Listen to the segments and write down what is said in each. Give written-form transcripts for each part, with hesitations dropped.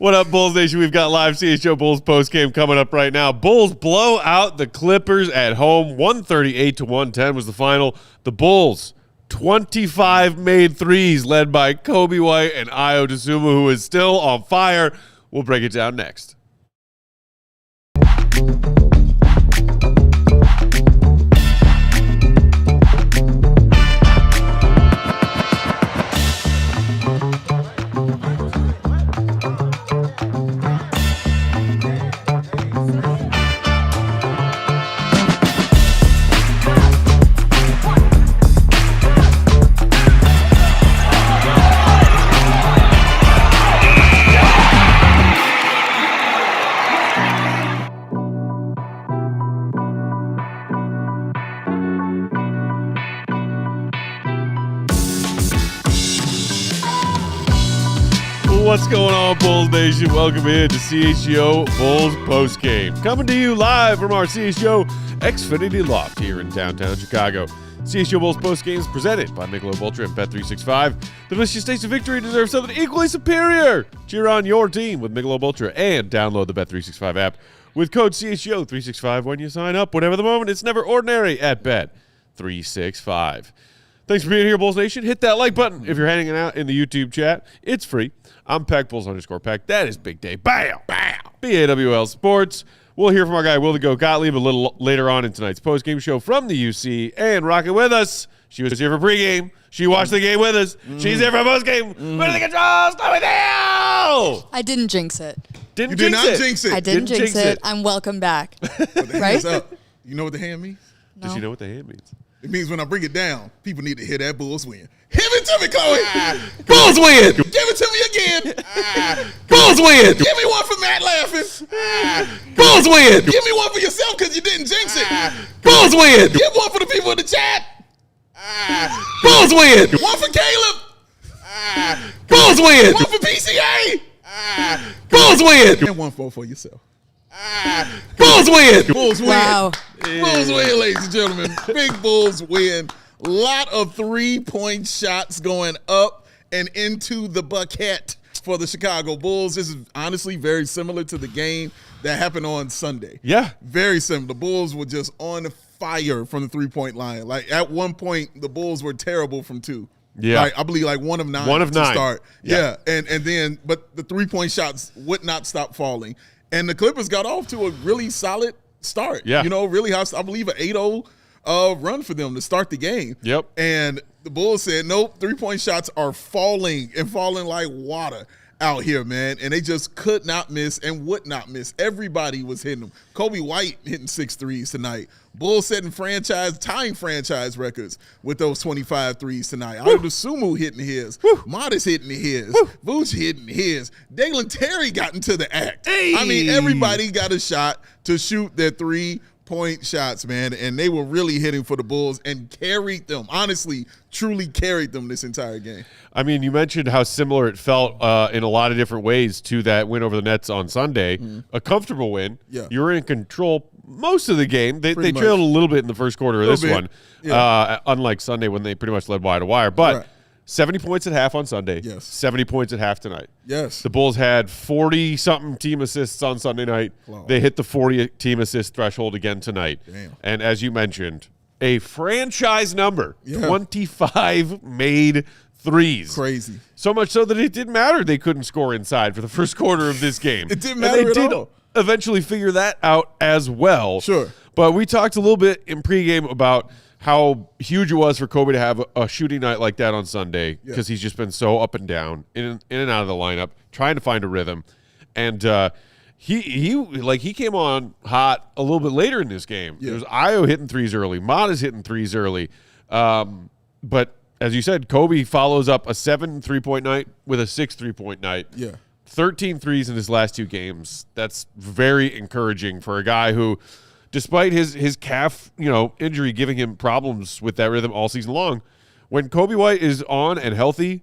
What up, Bulls Nation? We've got live CHGO Bulls postgame coming up right now. Bulls blow out the Clippers at home. 138-110 was the final. The Bulls, 25 made threes led by Coby White and Ayo Dosunmu, who is still on fire. We'll break it down next. What's going on, Bulls Nation? Welcome in to CHGO Bulls postgame. Coming to you live from our CHGO Xfinity Loft here in downtown Chicago. CHGO Bulls postgame is presented by Michelob Ultra and Bet365. The delicious taste of victory deserves something equally superior. Cheer on your team with Michelob Ultra and download the Bet365 app with code CHGO365 when you sign up. Whatever the moment, it's never ordinary at Bet365. Thanks for being here, Bulls Nation. Hit that like button if you're hanging out in the YouTube chat. It's free. I'm Peck, Bulls_Peck. That is Big Dave. Bam! Bam! BAWL Sports. We'll hear from our guy, Will the Go Gottlieb, a little later on in tonight's postgame show from the UC. And rocking with us, she was here for pregame. She watched the game with us. She's here for postgame. Where the controls? Start with you! I didn't jinx it. Didn't You jinx did not it. jinx it. I didn't jinx it. I'm welcome back. Right? Up. You know what the hand means? No. Does she know what the hand means? It means when I bring it down, people need to hear that Bulls win. Give it to me, Chloe. Bulls win! Give it to me again. Bulls win! Give me one for Matt laughing. Bulls win! Give me one for yourself because you didn't jinx it. Bulls win! Give one for the people in the chat. Bulls win! One for Caleb. Bulls win! One for PCA. Bulls win! And one for yourself. Bulls win! Bulls win. Wow. Bulls win, ladies and gentlemen. Big Bulls win. Lot of three-point shots going up and into the bucket for the Chicago Bulls. This is honestly very similar to the game that happened on Sunday. Yeah. Very similar. The Bulls were just on fire from the three-point line. Like, at one point, the Bulls were terrible from two. Yeah. Like, I believe like 1 of 9 1 of 9 to start. Yeah. And then, but the three-point shots would not stop falling. And the Clippers got off to a really solid start. Yeah. You know, really, I believe an 8-0 run for them to start the game. Yep. And the Bulls said, nope, three-point shots are falling and falling like water out here, man. And they just could not miss and would not miss. Everybody was hitting them. Coby White hitting 6 threes tonight. Bulls setting tying franchise records with those 25 threes tonight. Ayo Dosunmu hitting his. Matas hitting his. Vooch hitting his. Dalen Terry got into the act. Hey. I mean, everybody got a shot to shoot their three-point shots, man, and they were really hitting for the Bulls and carried them, honestly, truly carried them this entire game. I mean, you mentioned how similar it felt in a lot of different ways to that win over the Nets on Sunday. A comfortable win. Yeah. You were in control most of the game. They Pretty trailed much. a little bit in the first quarter of this bit. one, Yeah. unlike Sunday when they pretty much led wire to wire. But Right. 70 points at half on Sunday, Yes. 70 points at half tonight. Yes. The Bulls had 40-something team assists on Sunday night. Wow. They hit the 40 team assist threshold again tonight. Damn. And as you mentioned, a franchise number, Yeah. 25 made threes. Crazy. So much so that it didn't matter they couldn't score inside for the first quarter of this game. It didn't And matter they at did all. eventually figure that out as well. Sure. But we talked a little bit in pregame about how huge it was for Coby to have a shooting night like that on Sunday because he's just been so up and down, in and out of the lineup, trying to find a rhythm. And he came on hot a little bit later in this game. Yeah. It was Ayo hitting threes early, Matas hitting threes early. But as you said, Coby follows up a 7 3-point night with a 6 3-point night. Yeah. 13 threes in his last 2 games. That's very encouraging for a guy who, despite his calf, injury giving him problems with that rhythm all season long, when Coby White is on and healthy,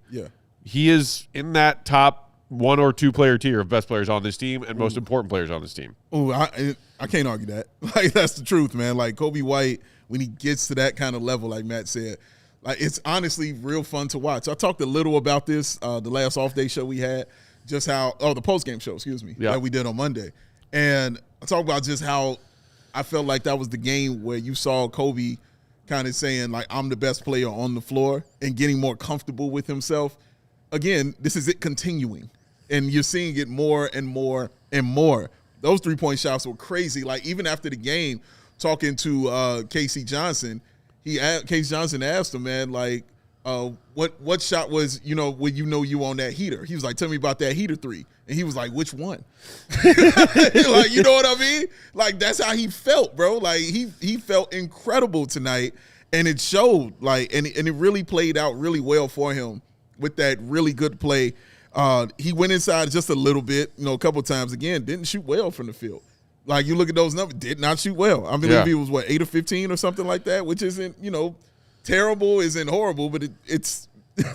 he is in that top 1 or 2 player tier of best players on this team and most important players on this team. Oh, I can't argue that. Like, that's the truth, man. Like, Coby White, when he gets to that kind of level, like Matt said, like, it's honestly real fun to watch. I talked a little about this the last off-day show we had. just how the post-game show, that we did on Monday. And I talked about just how I felt like that was the game where you saw Coby kind of saying, like, I'm the best player on the floor and getting more comfortable with himself. Again, this is it continuing. And you're seeing it more and more and more. Those three-point shots were crazy. Like, even after the game, talking to Casey Johnson asked him, man, like, what shot was, when you on that heater? He was like, tell me about that heater three. And he was like, which one? Like, you know what I mean? Like, that's how he felt, bro. Like, he felt incredible tonight, and it showed, like, and it really played out really well for him with that really good play. He went inside just a little bit, a couple times. Again, didn't shoot well from the field. Like, you look at those numbers, did not shoot well. I believe he was, 8 or 15 or something like that, which isn't, terrible, isn't horrible, but it's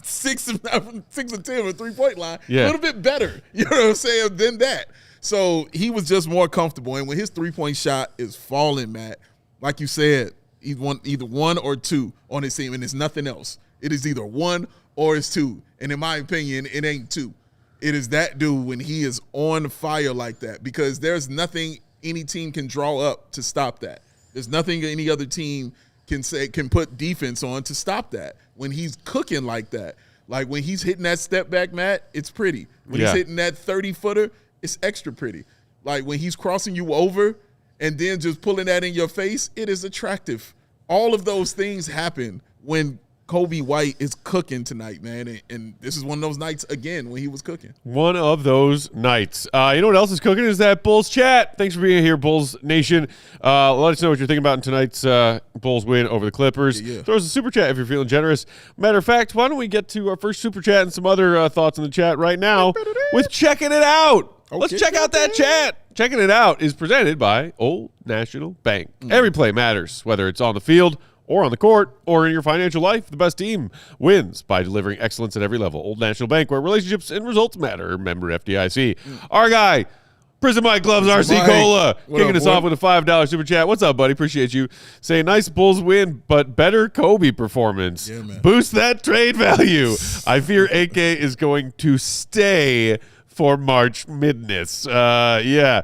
6 of 10 on the three-point line. A little bit better, you know what I'm saying, than that. So he was just more comfortable. And when his three-point shot is falling, Matt, like you said, he's either 1 or 2 on his team, and it's nothing else. It is either 1 or it's 2. And in my opinion, it ain't 2. It is that dude when he is on fire like that, because there's nothing any team can draw up to stop that. There's nothing any other team can put defense on to stop that when he's cooking like that. Like, when he's hitting that step back, Matt, it's pretty. When he's hitting that 30-footer, it's extra pretty. Like, when he's crossing you over and then just pulling that in your face, it is attractive. All of those things happen when Coby White is cooking tonight, man. And this is one of those nights, again, when he was cooking. One of those nights. You know what else is cooking is that Bulls chat. Thanks for being here, Bulls Nation. Let us know what you're thinking about in tonight's Bulls win over the Clippers. Throw us a super chat if you're feeling generous. Matter of fact, why don't we get to our first super chat and some other thoughts in the chat right now with Checking It Out. Okay. Let's check out that chat. Checking It Out is presented by Old National Bank. Every play matters, whether it's on the field or on the court, or in your financial life. The best team wins by delivering excellence at every level. Old National Bank, where relationships and results matter. Member FDIC. Our guy, Prison Mike Gloves, RC Cola, kicking us off with a $5 super chat. What's up, buddy? Appreciate you. Say, nice Bulls win, but better Coby performance. Yeah, man. Boost that trade value. I fear AK is going to stay for March Madness. Yeah.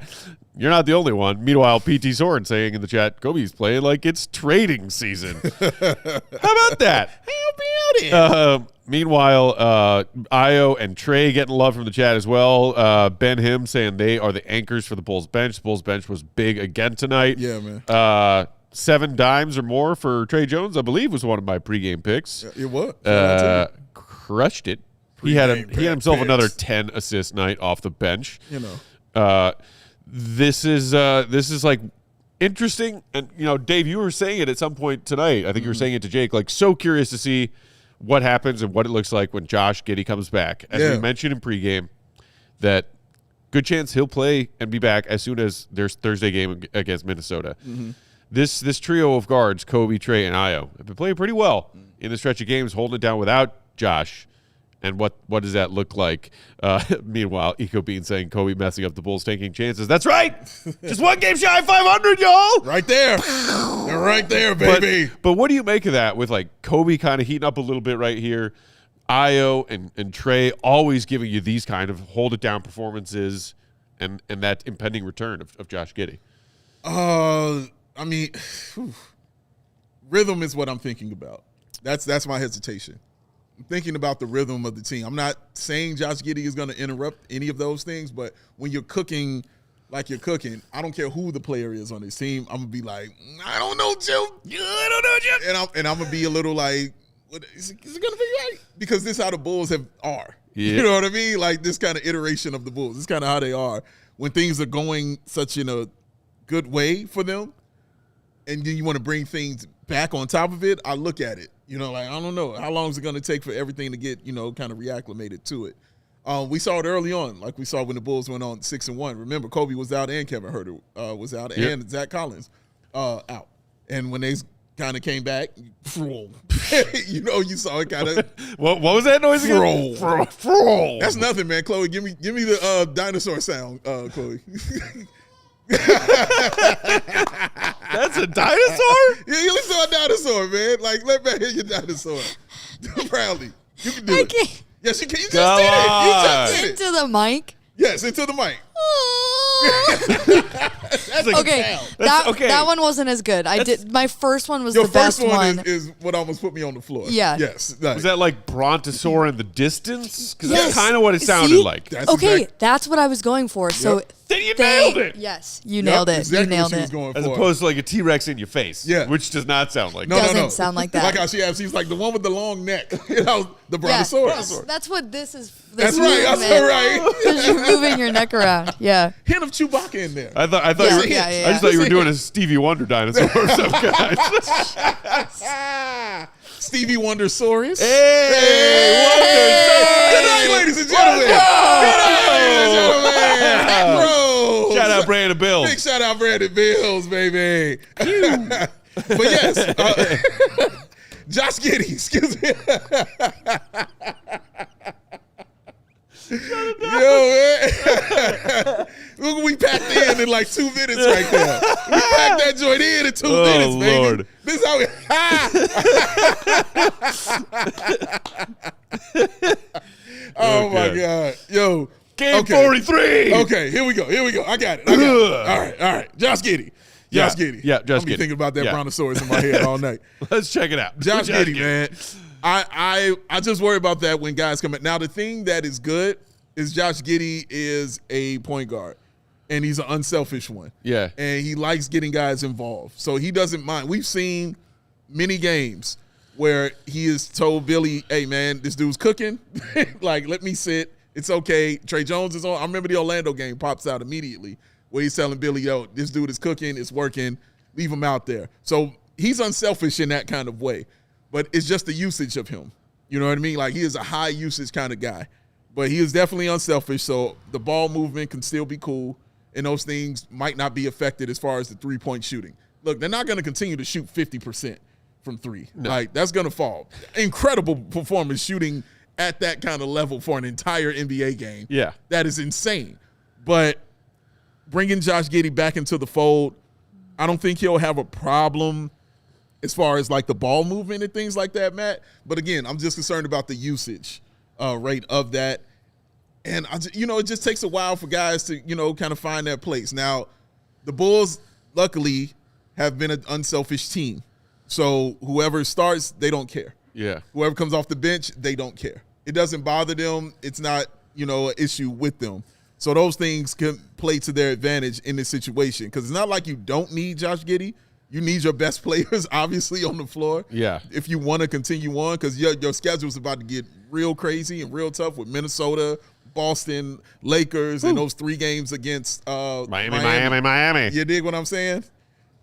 You're not the only one. Meanwhile, PT Soren saying in the chat, Coby's playing like it's trading season. How about that? How about it? Meanwhile, Ayo and Trey getting love from the chat as well. Ben Him saying they are the anchors for the Bulls bench. The Bulls bench was big again tonight. Yeah, man. 7 dimes or more for Trey Jones, I believe, was one of my pregame picks. It was. Crushed it. He had himself another 10 assist night off the bench. This is like interesting, and Dave, you were saying it at some point tonight. I think you were saying it to Jake. Like, so curious to see what happens and what it looks like when Josh Giddey comes back. As we mentioned in pregame, that good chance he'll play and be back as soon as there's Thursday game against Minnesota. This trio of guards, Coby, Trey, and Ayo, have been playing pretty well in the stretch of games, holding it down without Josh. And what does that look like? Meanwhile, Eco Bean saying Coby messing up the Bulls taking chances. That's right. Just one game shy of 500, y'all. Right there. They're right there, baby. But what do you make of that with, like, Coby kind of heating up a little bit right here? Ayo and Trey always giving you these kind of hold-it-down performances and that impending return of Josh Giddey. I mean, rhythm is what I'm thinking about. That's my hesitation. I'm thinking about the rhythm of the team. I'm not saying Josh Giddey is going to interrupt any of those things, but when you're cooking like you're cooking, I don't care who the player is on this team. I'm going to be like, I don't know, Jim. I don't know, Jim. And I'm going to be a little like, is it going to be right? Because this is how the Bulls are. Yeah. You know what I mean? Like, this kind of iteration of the Bulls. This is kind of how they are. When things are going such in a good way for them, and then you want to bring things back on top of it, I look at it. Like, I don't know. How long is it going to take for everything to get, kind of reacclimated to it? We saw it early on, like we saw when the Bulls went on 6-1. Remember, Coby was out and Kevin Huerter was out and Zach Collins out. And when they kind of came back, you saw it kind of. What was that noise again? That's nothing, man. Chloe, give me the dinosaur sound, Chloe. That's a dinosaur? Yeah, you saw a dinosaur, man. Like, let me hear your dinosaur. Proudly. You can do it. Yes, you can. You just did it. You just did it. Into the mic. Yes, into the mic. That's Okay, that one wasn't as good. My first one was Your the best first one. one. Is what almost put me on the floor. Yeah. Yes. Was that like Brontosaur in the distance? Because Yes. that's kind of what it sounded See? like. That's what I was going for. So Then you nailed it. Yes, you nailed it. Exactly you nailed what she was it. going As for. opposed to like a T-Rex in your face. Yeah. Which does not sound like No, that. Doesn't sound like that. Like how she's like the one with the long neck. The Brontosaurus. Yeah, that's what this is. That's right. That's right. Because you're moving your neck around. Yeah. Hint of Chewbacca in there. I thought Yeah, you were, yeah, I just thought you were doing a Stevie Wonder dinosaur or some kind. Stevie Wondersaurus. Hey, Good night, ladies and gentlemen. Good night, ladies and gentlemen. Bro. Shout out Brandon Bills. Big shout out Brandon Bills, baby. But yes, Josh Giddey, excuse me. Yo, man. Look, we packed in like 2 minutes right there. We packed that joint in 2 minutes, baby. Lord. This is how we. Oh my God, yo. Game 43. Okay, here we go. I got it. All right. Josh Giddey. Yeah, Josh Giddey. yeah, Josh I'll be Giddey. thinking about that Yeah. Brontosaurus in my head all night. Let's check it out. Josh Giddey, man. I just worry about that when guys come in. Now, the thing that is good is Josh Giddey is a point guard, and he's an unselfish one. Yeah. And he likes getting guys involved. So he doesn't mind. We've seen many games where he has told Billy, hey, man, this dude's cooking. Like, let me sit. It's okay. Trey Jones is on. I remember the Orlando game pops out immediately where he's telling Billy, yo, this dude is cooking. It's working. Leave him out there. So he's unselfish in that kind of way. But it's just the usage of him. You know what I mean? Like, he is a high usage kind of guy. But he is definitely unselfish, so the ball movement can still be cool, and those things might not be affected as far as the three-point shooting. Look, they're not going to continue to shoot 50% from three. No. Like, that's going to fall. Incredible performance shooting at that kind of level for an entire NBA game. Yeah. That is insane. But bringing Josh Giddey back into the fold, I don't think he'll have a problem as far as, like, the ball movement and things like that, Matt. But, again, I'm just concerned about the usage rate of that. And, it just takes a while for guys to, kind of find that place. Now, the Bulls, luckily, have been an unselfish team. So whoever starts, they don't care. Yeah. Whoever comes off the bench, they don't care. It doesn't bother them. It's not, an issue with them. So those things can play to their advantage in this situation. Because it's not like you don't need Josh Giddey. You need your best players, obviously, on the floor. Yeah. If you want to continue on, because your schedule is about to get real crazy and real tough with Minnesota, Boston, Lakers, and those 3 games against Miami. You dig what I'm saying?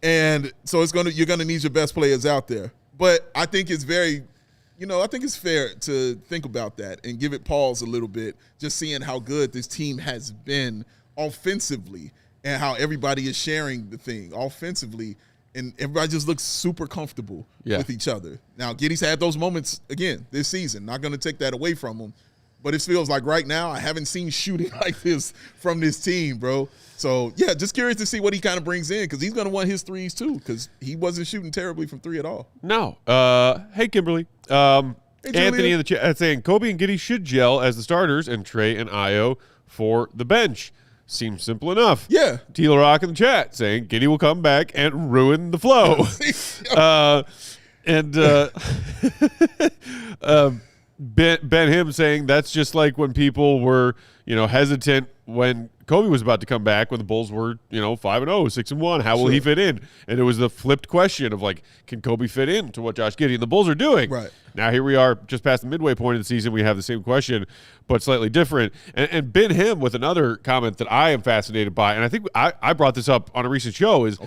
And so you're gonna need your best players out there. But I think it's very, I think it's fair to think about that and give it pause a little bit, just seeing how good this team has been offensively and how everybody is sharing the thing offensively. And everybody just looks super comfortable with each other. Now, Giddey's had those moments, again, this season. Not going to take that away from him. But it feels like right now I haven't seen shooting like this from this team, bro. So, yeah, just curious to see what he kind of brings in because he's going to want his threes too because he wasn't shooting terribly from 3 at all. No. Hey, Kimberly. Anthony in the chat saying Coby and Giddey should gel as the starters and Trey and Ayo for the bench. Seems simple enough. Yeah. Teal Rock in the chat saying Giddey will come back and ruin the flow. Ben Him saying that's just like when people were, hesitant when Coby was about to come back when the Bulls were, 5-0, 6-1. How will he fit in? And it was the flipped question of like, can Coby fit in to what Josh Giddey and the Bulls are doing? Right. Now here we are just past the midway point of the season. We have the same question, but slightly different. And Ben Him with another comment that I am fascinated by, and I think I brought this up on a recent show is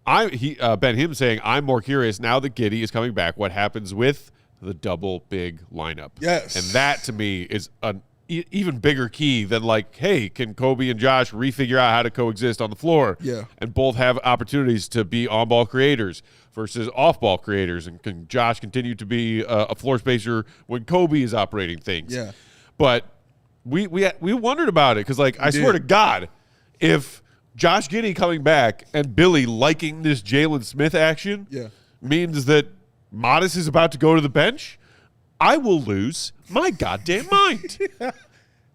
Ben Him saying, I'm more curious now that Giddey is coming back, what happens with the double big lineup. Yes. And that to me is an even bigger key than like, hey, can Coby and Josh refigure out how to coexist on the floor? Yeah. And both have opportunities to be on-ball creators versus off-ball creators. And can Josh continue to be a floor spacer when Coby is operating things? Yeah. But we wondered about it because, like, I swear to God, if Josh Giddey coming back and Billy liking this Jalen Smith action means that Matas is about to go to the bench, I will lose my goddamn mind.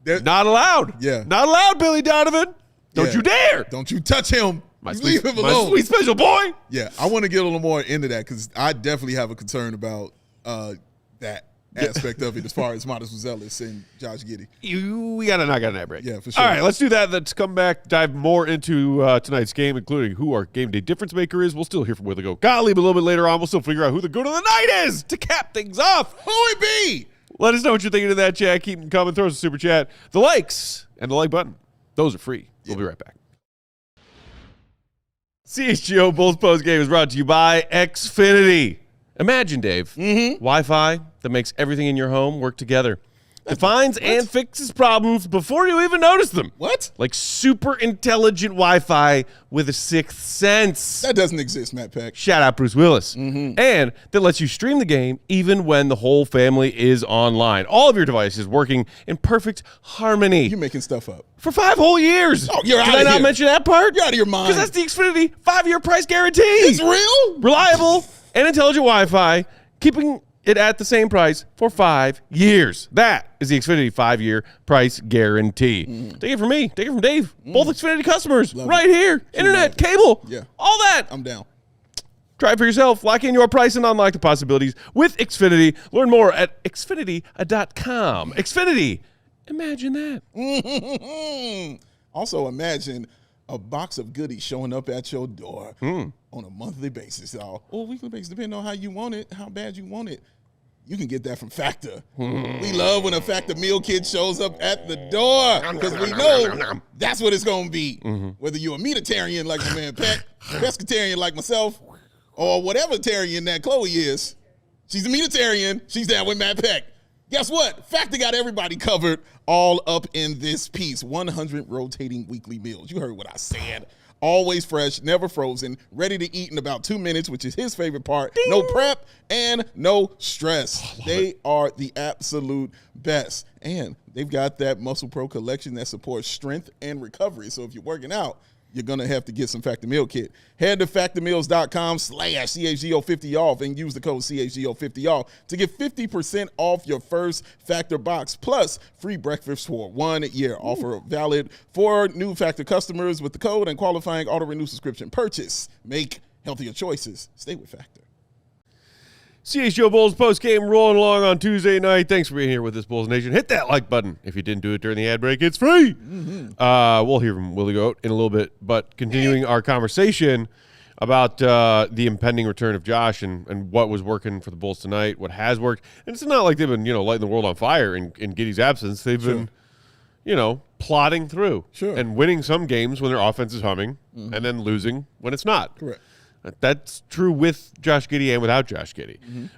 There- Not allowed. Yeah. Not allowed, Billy Donovan. Don't Yeah. you dare. Don't you touch him. My You sweet, leave him my alone. sweet special boy. Yeah, I want to get a little more into that because I definitely have a concern about that aspect of it as far as Matas Buzelis and Josh Giddey. We got to knock out that break. Yeah, for sure. All right, let's do that. Let's come back, dive more into tonight's game, including who our game day difference maker is. We'll still hear from Willie Gottlieb a little bit later on. We'll still figure out who the goon of the night is to cap things off. Who it be? Let us know what you're thinking of that, chat. Keep them coming. Throw us a super chat. The likes and the like button, those are free. We'll be right back. CHGO Bulls Post Game is brought to you by Xfinity. Imagine, Dave, Wi-Fi that makes everything in your home work together. Defines and fixes problems before you even notice them. What? Like super intelligent Wi-Fi with a sixth sense. That doesn't exist, Matt Peck. Shout out Bruce Willis. And that lets you stream the game even when the whole family is online. All of your devices working in perfect harmony. You're making stuff up. For 5 whole years. Oh, you're Did out I of not here. mention that part? You're out of your mind. Because that's the Xfinity 5-year price guarantee. It's real? Reliable and intelligent Wi-Fi, keeping it at the same price for 5 years. That is the Xfinity 5-year price guarantee. Take it from me. Take it from Dave. Both Xfinity customers right here. Internet, cable, all that. I'm down. Try it for yourself. Lock in your price and unlock the possibilities with Xfinity. Learn more at Xfinity.com. Xfinity. Imagine that. Also, imagine a box of goodies showing up at your door on a monthly basis, y'all. Or weekly basis, depending on how you want it, how bad you want it. You can get that from Factor. We love when a Factor meal kit shows up at the door because we know that's what it's going to be. Whether you're a meatitarian like my man Peck, pescatarian like myself, or whatever tarian that Chloe is. She's a meatitarian. She's down with Matt Peck. Guess what? Factor got everybody covered all up in this piece. 100 rotating weekly meals. You heard what I said. Always fresh, never frozen, ready to eat in about 2 minutes, which is his favorite part. Ding. No prep and no stress. They are the absolute best. And they've got that Muscle Pro collection that supports strength and recovery. So if you're working out, you're going to have to get some Factor Meal Kit. Head to factormeals.com/CHGO50 off and use the code CHGO50 off to get 50% off your first Factor box plus free breakfast for 1 year. Offer valid for new Factor customers with the code and qualifying auto-renew subscription purchase. Make healthier choices. Stay with Factor. CHGO Bulls post game rolling along on Tuesday night. Thanks for being here with us, Bulls Nation. Hit that like button. If you didn't do it during the ad break, it's free. We'll hear from Willie Goat in a little bit, but continuing our conversation about the impending return of Josh and what was working for the Bulls tonight, what has worked. And it's not like they've been, lighting the world on fire in Giddey's absence. They've been, plodding through and winning some games when their offense is humming and then losing when it's not. Correct. That's true with Josh Giddey and without Josh Giddey.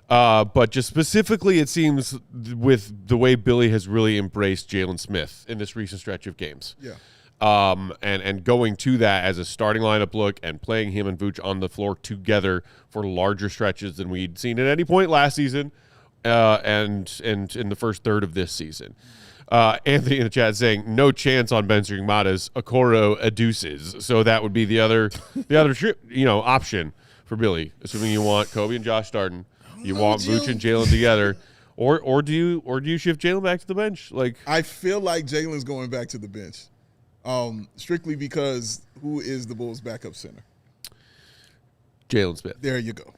But just specifically, it seems with the way Billy has really embraced Jalen Smith in this recent stretch of games. Yeah. And going to that as a starting lineup look and playing him and Vooch on the floor together for larger stretches than we'd seen at any point last season and in the first third of this season. Anthony in the chat saying no chance on benching Matas. Okoro adduces, so that would be the other option for Billy, assuming you want Coby and Josh starting, you want Vooch and Jalen together, or do you shift Jalen back to the bench? Like I feel like Jalen's going back to the bench, strictly because who is the Bulls' backup center? Jalen Smith. There you go.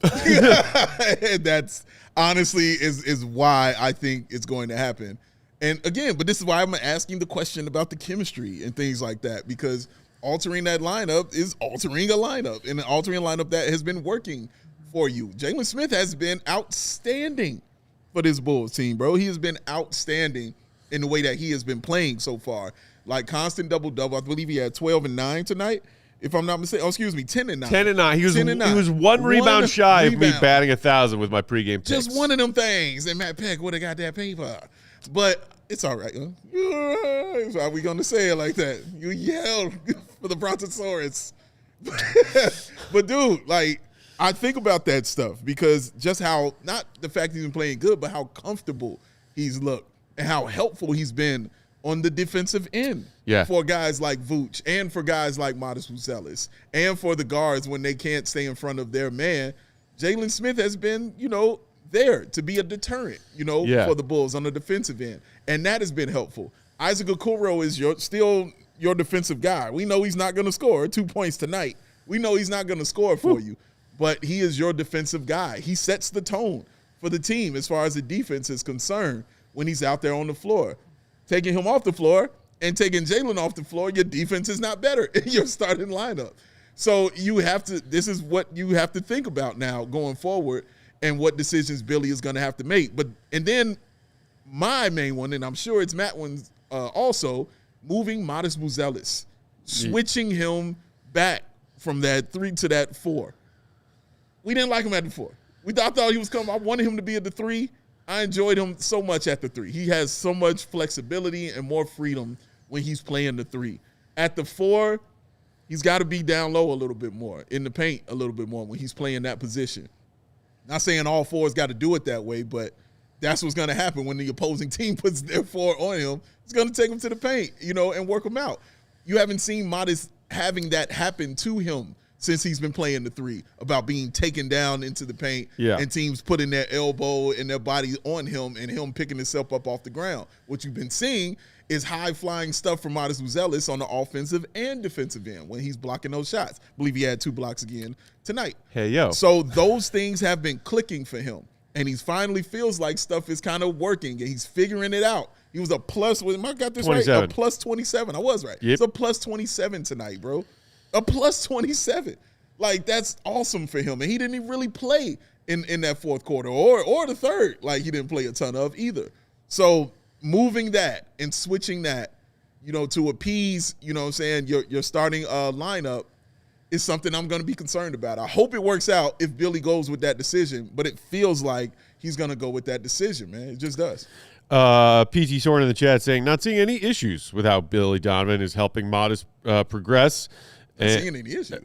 That's honestly is why I think it's going to happen. And again, but this is why I'm asking the question about the chemistry and things like that, because altering that lineup is altering a lineup, and altering a lineup that has been working for you. Jalen Smith has been outstanding for this Bulls team, bro. He has been outstanding in the way that he has been playing so far. Like constant double-double. I believe he had 12 and 9 tonight, if I'm not mistaken. Oh, excuse me, 10 and 9. 10 and 9. He was one rebound shy of me batting 1,000 with my pregame picks. Just one of them things, and Matt Peck would have got that paper. But it's all right. That's why we going to say it like that. You yelled for the Brontosaurus. But, dude, like, I think about that stuff because just how, not the fact he's been playing good, but how comfortable he's looked and how helpful he's been on the defensive end for guys like Vooch and for guys like Matas Buzelis and for the guards when they can't stay in front of their man. Jalen Smith has been, there to be a deterrent, Yeah. for the Bulls on the defensive end. And that has been helpful. Isaac Okoro is still your defensive guy. We know he's not going to score 2 points tonight. We know he's not going to score for you, but he is your defensive guy. He sets the tone for the team as far as the defense is concerned when he's out there on the floor. Taking him off the floor and taking Jalen off the floor, your defense is not better in your starting lineup. So this is what you have to think about now going forward and what decisions Billy is going to have to make. And then my main one, and I'm sure it's Matt one's also, moving Matas Buzelis, switching him back from that 3 to that 4. We didn't like him at the 4. I thought he was coming. I wanted him to be at the 3. I enjoyed him so much at the 3. He has so much flexibility and more freedom when he's playing the 3. At the 4, he's got to be down low a little bit more, in the paint a little bit more when he's playing that position. Not saying all 4's got to do it that way, but that's what's going to happen when the opposing team puts their 4 on him. It's going to take him to the paint, and work him out. You haven't seen Matas having that happen to him since he's been playing the 3, about being taken down into the paint and teams putting their elbow and their body on him and him picking himself up off the ground. What you've been seeing is high-flying stuff from Matas Buzelis on the offensive and defensive end when he's blocking those shots. I believe he had 2 blocks again tonight. Hey, yo. So those things have been clicking for him, and he finally feels like stuff is kind of working, and he's figuring it out. He was a plus, I got this 27. right? A plus 27. I was right. Yep. It's a plus 27 tonight, bro. A plus 27. Like, that's awesome for him. And he didn't even really play in that fourth quarter or the third. Like, he didn't play a ton of either. So moving that and switching that, to appease, your starting lineup is something I'm going to be concerned about. I hope it works out if Billy goes with that decision, but it feels like he's going to go with that decision, man. It just does. PT Soren in the chat saying, not seeing any issues with how Billy Donovan is helping Matas progress. Not seeing any issues.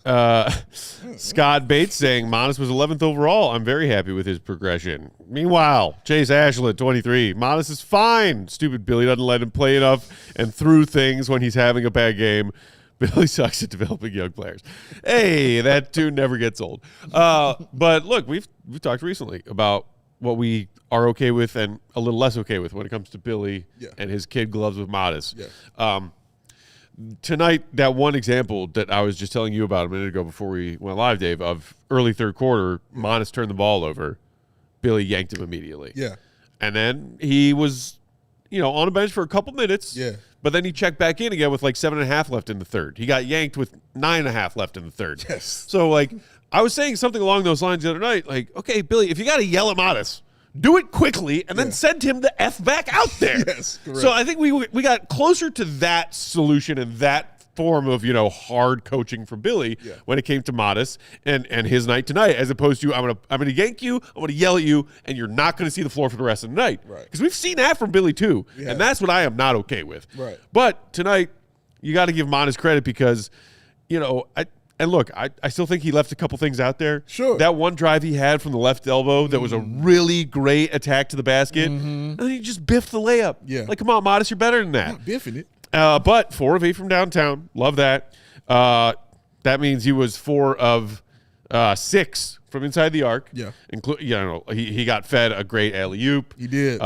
Scott Bates saying, Matas was 11th overall. I'm very happy with his progression. Meanwhile, Chase Ashland, 23. Matas is fine. Stupid Billy doesn't let him play enough and through things when he's having a bad game. Billy sucks at developing young players. Hey, that tune never gets old. But look, we've talked recently about what we are okay with and a little less okay with when it comes to Billy and his kid gloves with Matas. Yeah. Tonight, that one example that I was just telling you about a minute ago before we went live, Dave, of early third quarter, Matas turned the ball over. Billy yanked him immediately. Yeah. And then he was, on the bench for a couple minutes. Yeah. But then he checked back in again with like 7.5 left in the third. He got yanked with 9.5 left in the third. Yes. So, I was saying something along those lines the other night, okay, Billy, if you got to yell at Matas, do it quickly and then send him the F back out there. Yes, correct. So I think we got closer to that solution and that form of, hard coaching for Billy when it came to Matas and his night tonight, as opposed to I'm gonna yank you, I'm gonna yell at you, and you're not gonna see the floor for the rest of the night. Right. Because we've seen that from Billy too. Yeah. And that's what I am not okay with. Right. But tonight, you got to give Matas credit because, and look, I still think he left a couple things out there. Sure. That one drive he had from the left elbow that was a really great attack to the basket. And then he just biffed the layup. Yeah. Come on, Matas, you're better than that. Not biffing it. But 4 of 8 from downtown. Love that. That means he was 4 of 6 from inside the arc. Yeah. He got fed a great alley-oop. He did.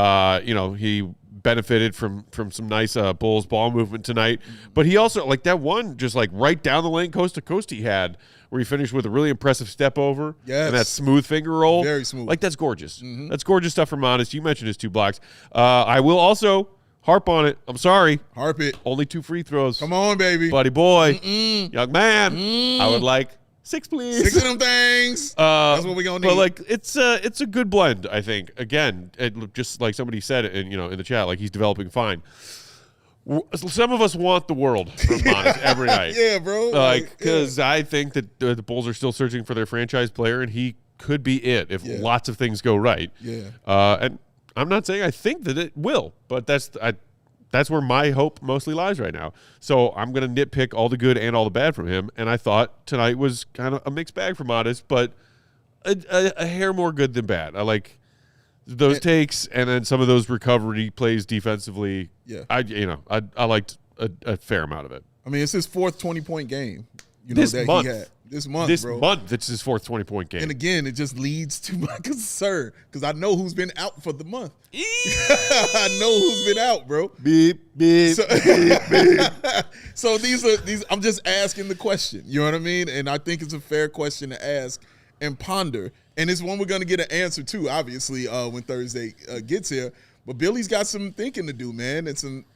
He benefited from some nice Bulls ball movement tonight. But he also, that one just right down the lane coast to coast he had where he finished with a really impressive step over. Yes. And that smooth finger roll. Very smooth. That's gorgeous. That's gorgeous stuff from Matas. You mentioned his 2 blocks. I will also harp on it. I'm sorry. Harp it. Only 2 free throws. Come on, baby. Buddy boy. Young man. I would like 6, please. 6 of them things. That's what we're going to need. But it's a good blend, I think. Again, just like somebody said in the chat, he's developing fine. Some of us want the world from Matas every night. Yeah, bro. Because I think that the Bulls are still searching for their franchise player, and he could be it if lots of things go right. Yeah. And I'm not saying I think that it will, but that's where my hope mostly lies right now. So I'm going to nitpick all the good and all the bad from him. And I thought tonight was kind of a mixed bag for Matas, but a hair more good than bad. I like those takes and then some of those recovery plays defensively. Yeah. I liked a fair amount of it. I mean, it's his 4th 20-point game. This month. He had. This month, This bro. month, it's his fourth 20-point game. And again, it just leads to my concern because I know who's been out for the month. I know who's been out, bro. Beep, beep, so, beep, beep. So these. I'm just asking the question. You know what I mean? And I think it's a fair question to ask and ponder. And it's one we're going to get an answer to, obviously, when Thursday gets here. But Billy's got some thinking to do, man, and some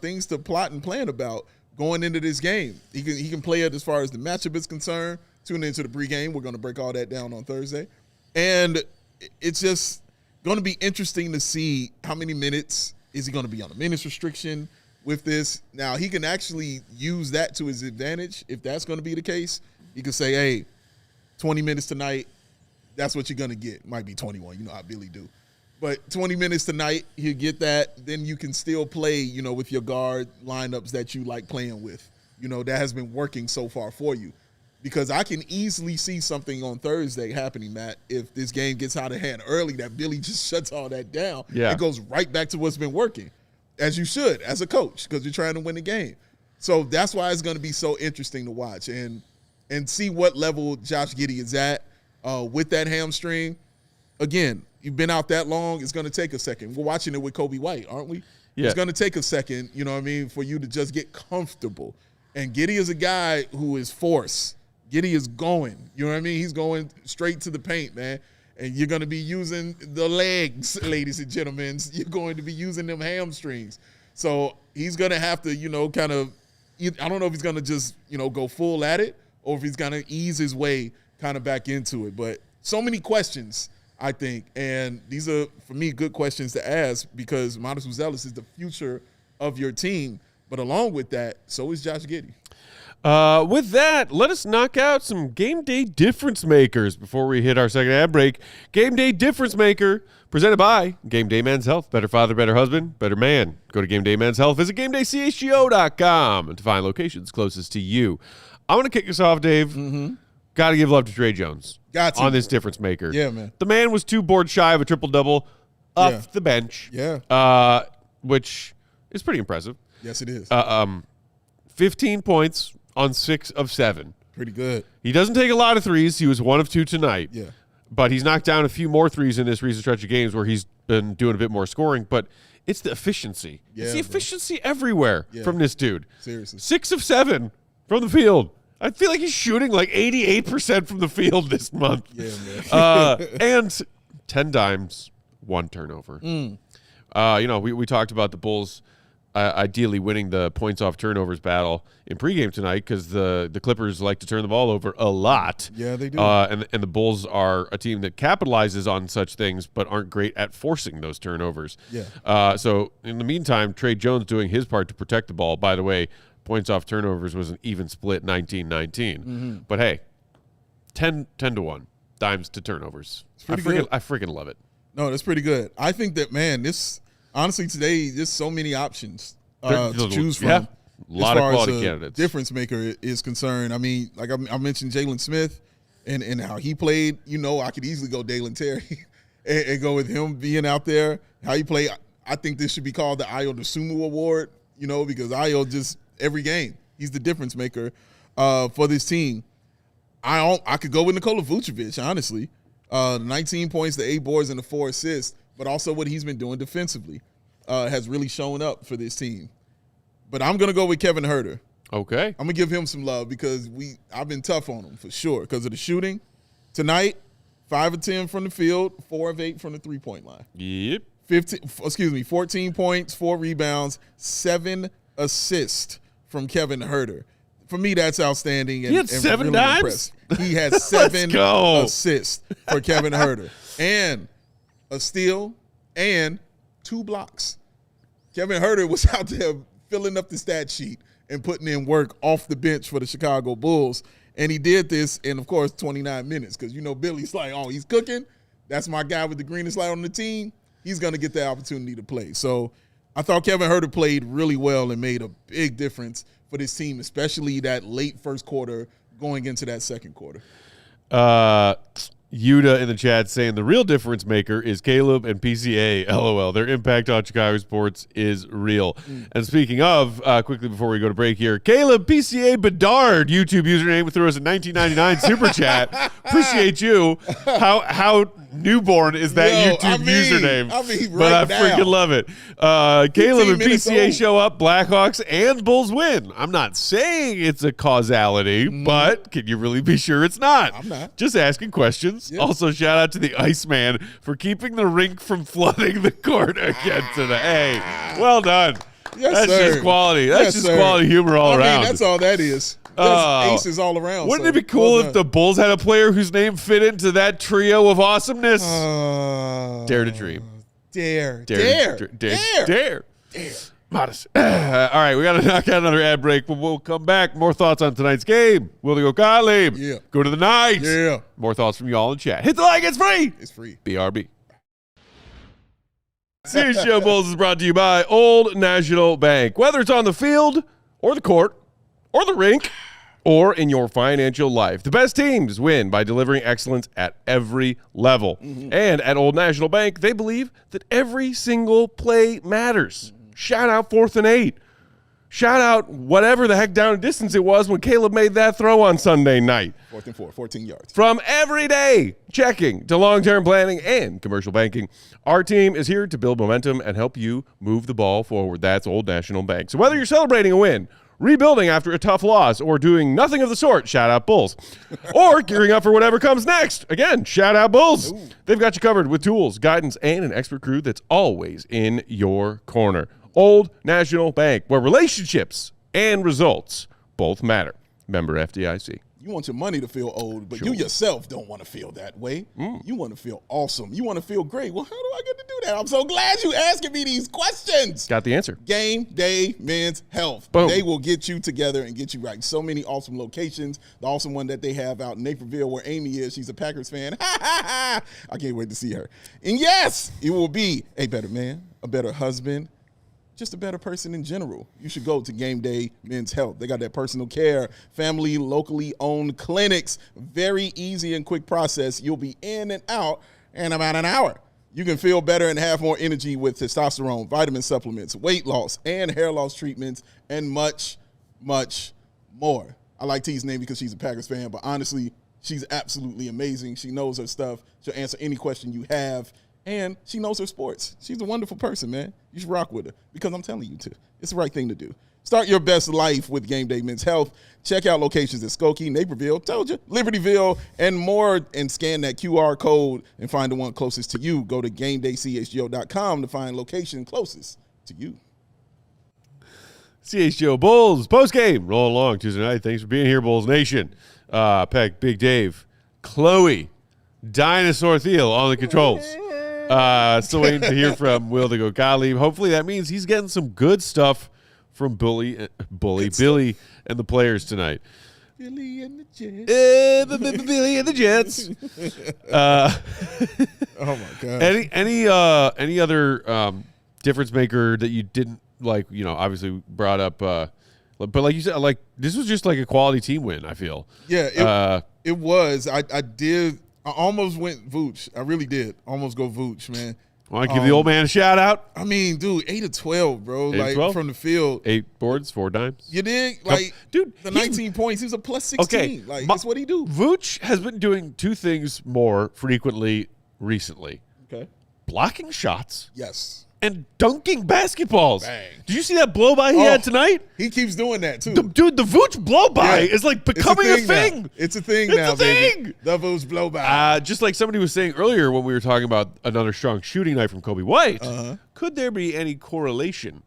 things to plot and plan about going into this game. He can play it as far as the matchup is concerned. Tune into the pregame. We're going to break all that down on Thursday. And it's just going to be interesting to see how many minutes is he going to be on a minutes restriction with this. Now, he can actually use that to his advantage if that's going to be the case. He can say, hey, 20 minutes tonight, that's what you're going to get. Might be 21. You know how Billy do. But 20 minutes tonight, you get that. Then you can still play, you know, with your guard lineups that you like playing with. You know, that has been working so far for you. Because I can easily see something on Thursday happening, Matt, if this game gets out of hand early, that Billy just shuts all that down. Yeah. It goes right back to what's been working, as you should, as a coach, because you're trying to win the game. So that's why it's going to be so interesting to watch and see what level Josh Giddey is at with that hamstring. Again, you've been out that long, it's going to take a second. We're watching it with Coby White, aren't we? Yeah. It's going to take a second, you know what I mean, for you to just get comfortable. And Giddey is a guy who is force. Giddey is going. You know what I mean? He's going straight to the paint, man. And you're going to be using the legs, ladies and gentlemen. You're going to be using them hamstrings. So he's going to have to, you know, kind of – I don't know if he's going to just, you know, go full at it or if he's going to ease his way kind of back into it. But so many questions, I think. And these are, for me, good questions to ask because Matas Buzelis is the future of your team. But along with that, so is Josh Giddey. With that, let us knock out some Gameday Difference Makers before we hit our second ad break. Gameday Difference Maker, presented by Gameday Men's Health. Better father, better husband, better man. Go to Gameday Men's Health. Visit GamedayCHGO.com to find locations closest to you. I want to kick us off, Dave. Mm-hmm. Got to give love to Trey Jones on this Difference Maker. Yeah, man. The man was 2 boards shy of a triple-double off the bench. Yeah. Which is pretty impressive. Yes, it is. 15 points on 6 of 7. Pretty good. He doesn't take a lot of threes. He was 1 of 2 tonight. Yeah. But he's knocked down a few more threes in this recent stretch of games where he's been doing a bit more scoring. But it's the efficiency. Yeah, it's the efficiency everywhere from this dude. Seriously. 6 of 7 from the field. I feel like he's shooting like 88% from the field this month. Yeah, man. And 10 dimes, 1 turnover. You know, we talked about the Bulls ideally winning the points off turnovers battle in pregame tonight because the Clippers like to turn the ball over a lot. Yeah, they do. And the Bulls are a team that capitalizes on such things but aren't great at forcing those turnovers. Yeah. So in the meantime, Trey Jones doing his part to protect the ball. By the way, points off turnovers was an even split 19-19. Mm-hmm. But hey, 10-1 dimes to turnovers. I freaking love it. No, that's pretty good. I think that, man, this honestly today, there's so many options to choose from. Yeah, a lot of quality candidates. Difference maker is concerned. I mean, like I mentioned Jalen Smith and how he played. You know, I could easily go Dalen Terry and go with him being out there. How he played. I think this should be called the Ayo Dosunmu Award, you know, because Ayo just every game, he's the difference maker for this team. I could go with Nikola Vucevic, honestly. 19 points, the 8 boards, and the 4 assists, but also what he's been doing defensively has really shown up for this team. But I'm going to go with Kevin Huerter. Okay. I'm going to give him some love because I've been tough on him for sure because of the shooting. Tonight, 5 of 10 from the field, 4 of 8 from the three-point line. Yep. 14 points, 4 rebounds, 7 assists from Kevin Huerter. For me, that's outstanding. He had 7 really dimes? impressed. He had 7 assists for Kevin Huerter. And a steal and 2 blocks. Kevin Huerter was out there filling up the stat sheet and putting in work off the bench for the CHGO Bulls. And he did this in, of course, 29 minutes because, you know, Billy's like, oh, he's cooking. That's my guy with the greenest light on the team. He's going to get the opportunity to play. So I thought Kevin Huerter played really well and made a big difference for this team, especially that late first quarter going into that second quarter. Yuda in the chat saying the real difference maker is Caleb and PCA. LOL. Their impact on Chicago sports is real. And speaking of, quickly before we go to break here, Caleb PCA Bedard, YouTube username, threw us a $19.99 super chat. Appreciate you. How newborn is that YouTube username? But I freaking love it. Caleb and PCA show up, Blackhawks and Bulls win. I'm not saying it's a causality, but can you really be sure it's not? I'm not. Just asking questions. Yeah. Also, shout out to the Iceman for keeping the rink from flooding the court again today. Hey, well done. Yes, that's sir. Just quality. That's just quality humor all around. That's all that is. Aces all around. Wouldn't it be cool if the Bulls had a player whose name fit into that trio of awesomeness? Dare to dream. Dare. Matas. All right, we got to knock out another ad break, but we'll come back. More thoughts on tonight's game. Will they go Gottlieb? Yeah. Go to the Knights. Yeah. More thoughts from y'all in chat. Hit the like. It's free. It's free. BRB. CHGO Bulls is brought to you by Old National Bank. Whether it's on the field or the court or the rink or in your financial life, the best teams win by delivering excellence at every level. And at Old National Bank, they believe that every single play matters. Shout out 4th and 8. Shout out whatever the heck down and distance it was when Caleb made that throw on Sunday night. 4th and 4, 14 yards. From everyday checking to long-term planning and commercial banking, our team is here to build momentum and help you move the ball forward. That's Old National Bank. So whether you're celebrating a win, rebuilding after a tough loss, or doing nothing of the sort, shout out Bulls. Or gearing up for whatever comes next, again, shout out Bulls. Ooh. They've got you covered with tools, guidance, and an expert crew that's always in your corner. Old National Bank, where relationships and results both matter. Member FDIC. You want your money to feel old, but you yourself don't want to feel that way. You want to feel awesome. You want to feel great. Well, how do I get to do that? I'm so glad you asking me these questions. Got the answer. Gameday Men's Health. Boom. They will get you together and get you right. So many awesome locations. The awesome one that they have out in Naperville where Amy is. She's a Packers fan. I can't wait to see her. And yes, it will be a better man, a better husband, just a better person in general. You should go to Gameday Men's Health. They got that personal care, family, locally owned clinics. Very easy and quick process. You'll be in and out in about an hour. You can feel better and have more energy with testosterone, vitamin supplements, weight loss, and hair loss treatments, and much, much more. I like T's name because she's a Packers fan, but honestly, she's absolutely amazing. She knows her stuff. She'll answer any question you have. And she knows her sports. She's a wonderful person, man. You should rock with her because I'm telling you to. It's the right thing to do. Start your best life with Gameday Men's Health. Check out locations at Skokie, Naperville, told you, Libertyville, and more, and scan that QR code and find the one closest to you. Go to GamedayCHGO.com to find location closest to you. CHGO Bulls postgame. Roll along Tuesday night. Thanks for being here, Bulls Nation. Peck, Big Dave, Chloe, Dinosaur Thiel on the controls. Still waiting to hear from Will to go Gottlieb. Hopefully that means he's getting some good stuff from Billy and the players tonight. Billy and the Jets. Billy and the Jets. Oh my God. Any other difference maker that you didn't like? You know, obviously brought up. But like you said, like this was just like a quality team win. I feel. Yeah, it was. I almost went Vooch. I really did. Almost go Vooch, man. Want to give the old man a shout out? I mean, dude, 8 of 12, bro. 8 like 12? From the field. 8 boards, 4 dimes. You dig? Like, dude, the 19 points. He's a plus 16. Okay, like, that's what he do. Vooch has been doing 2 things more frequently recently. Okay. Blocking shots. Yes. And dunking basketballs. Bang. Did you see that blow by he had tonight? He keeps doing that too. Dude, the Vooch blow by is like becoming a thing. It's a thing now, baby. The Vooch blow by. Just like somebody was saying earlier when we were talking about another strong shooting night from Coby White, could there be any correlation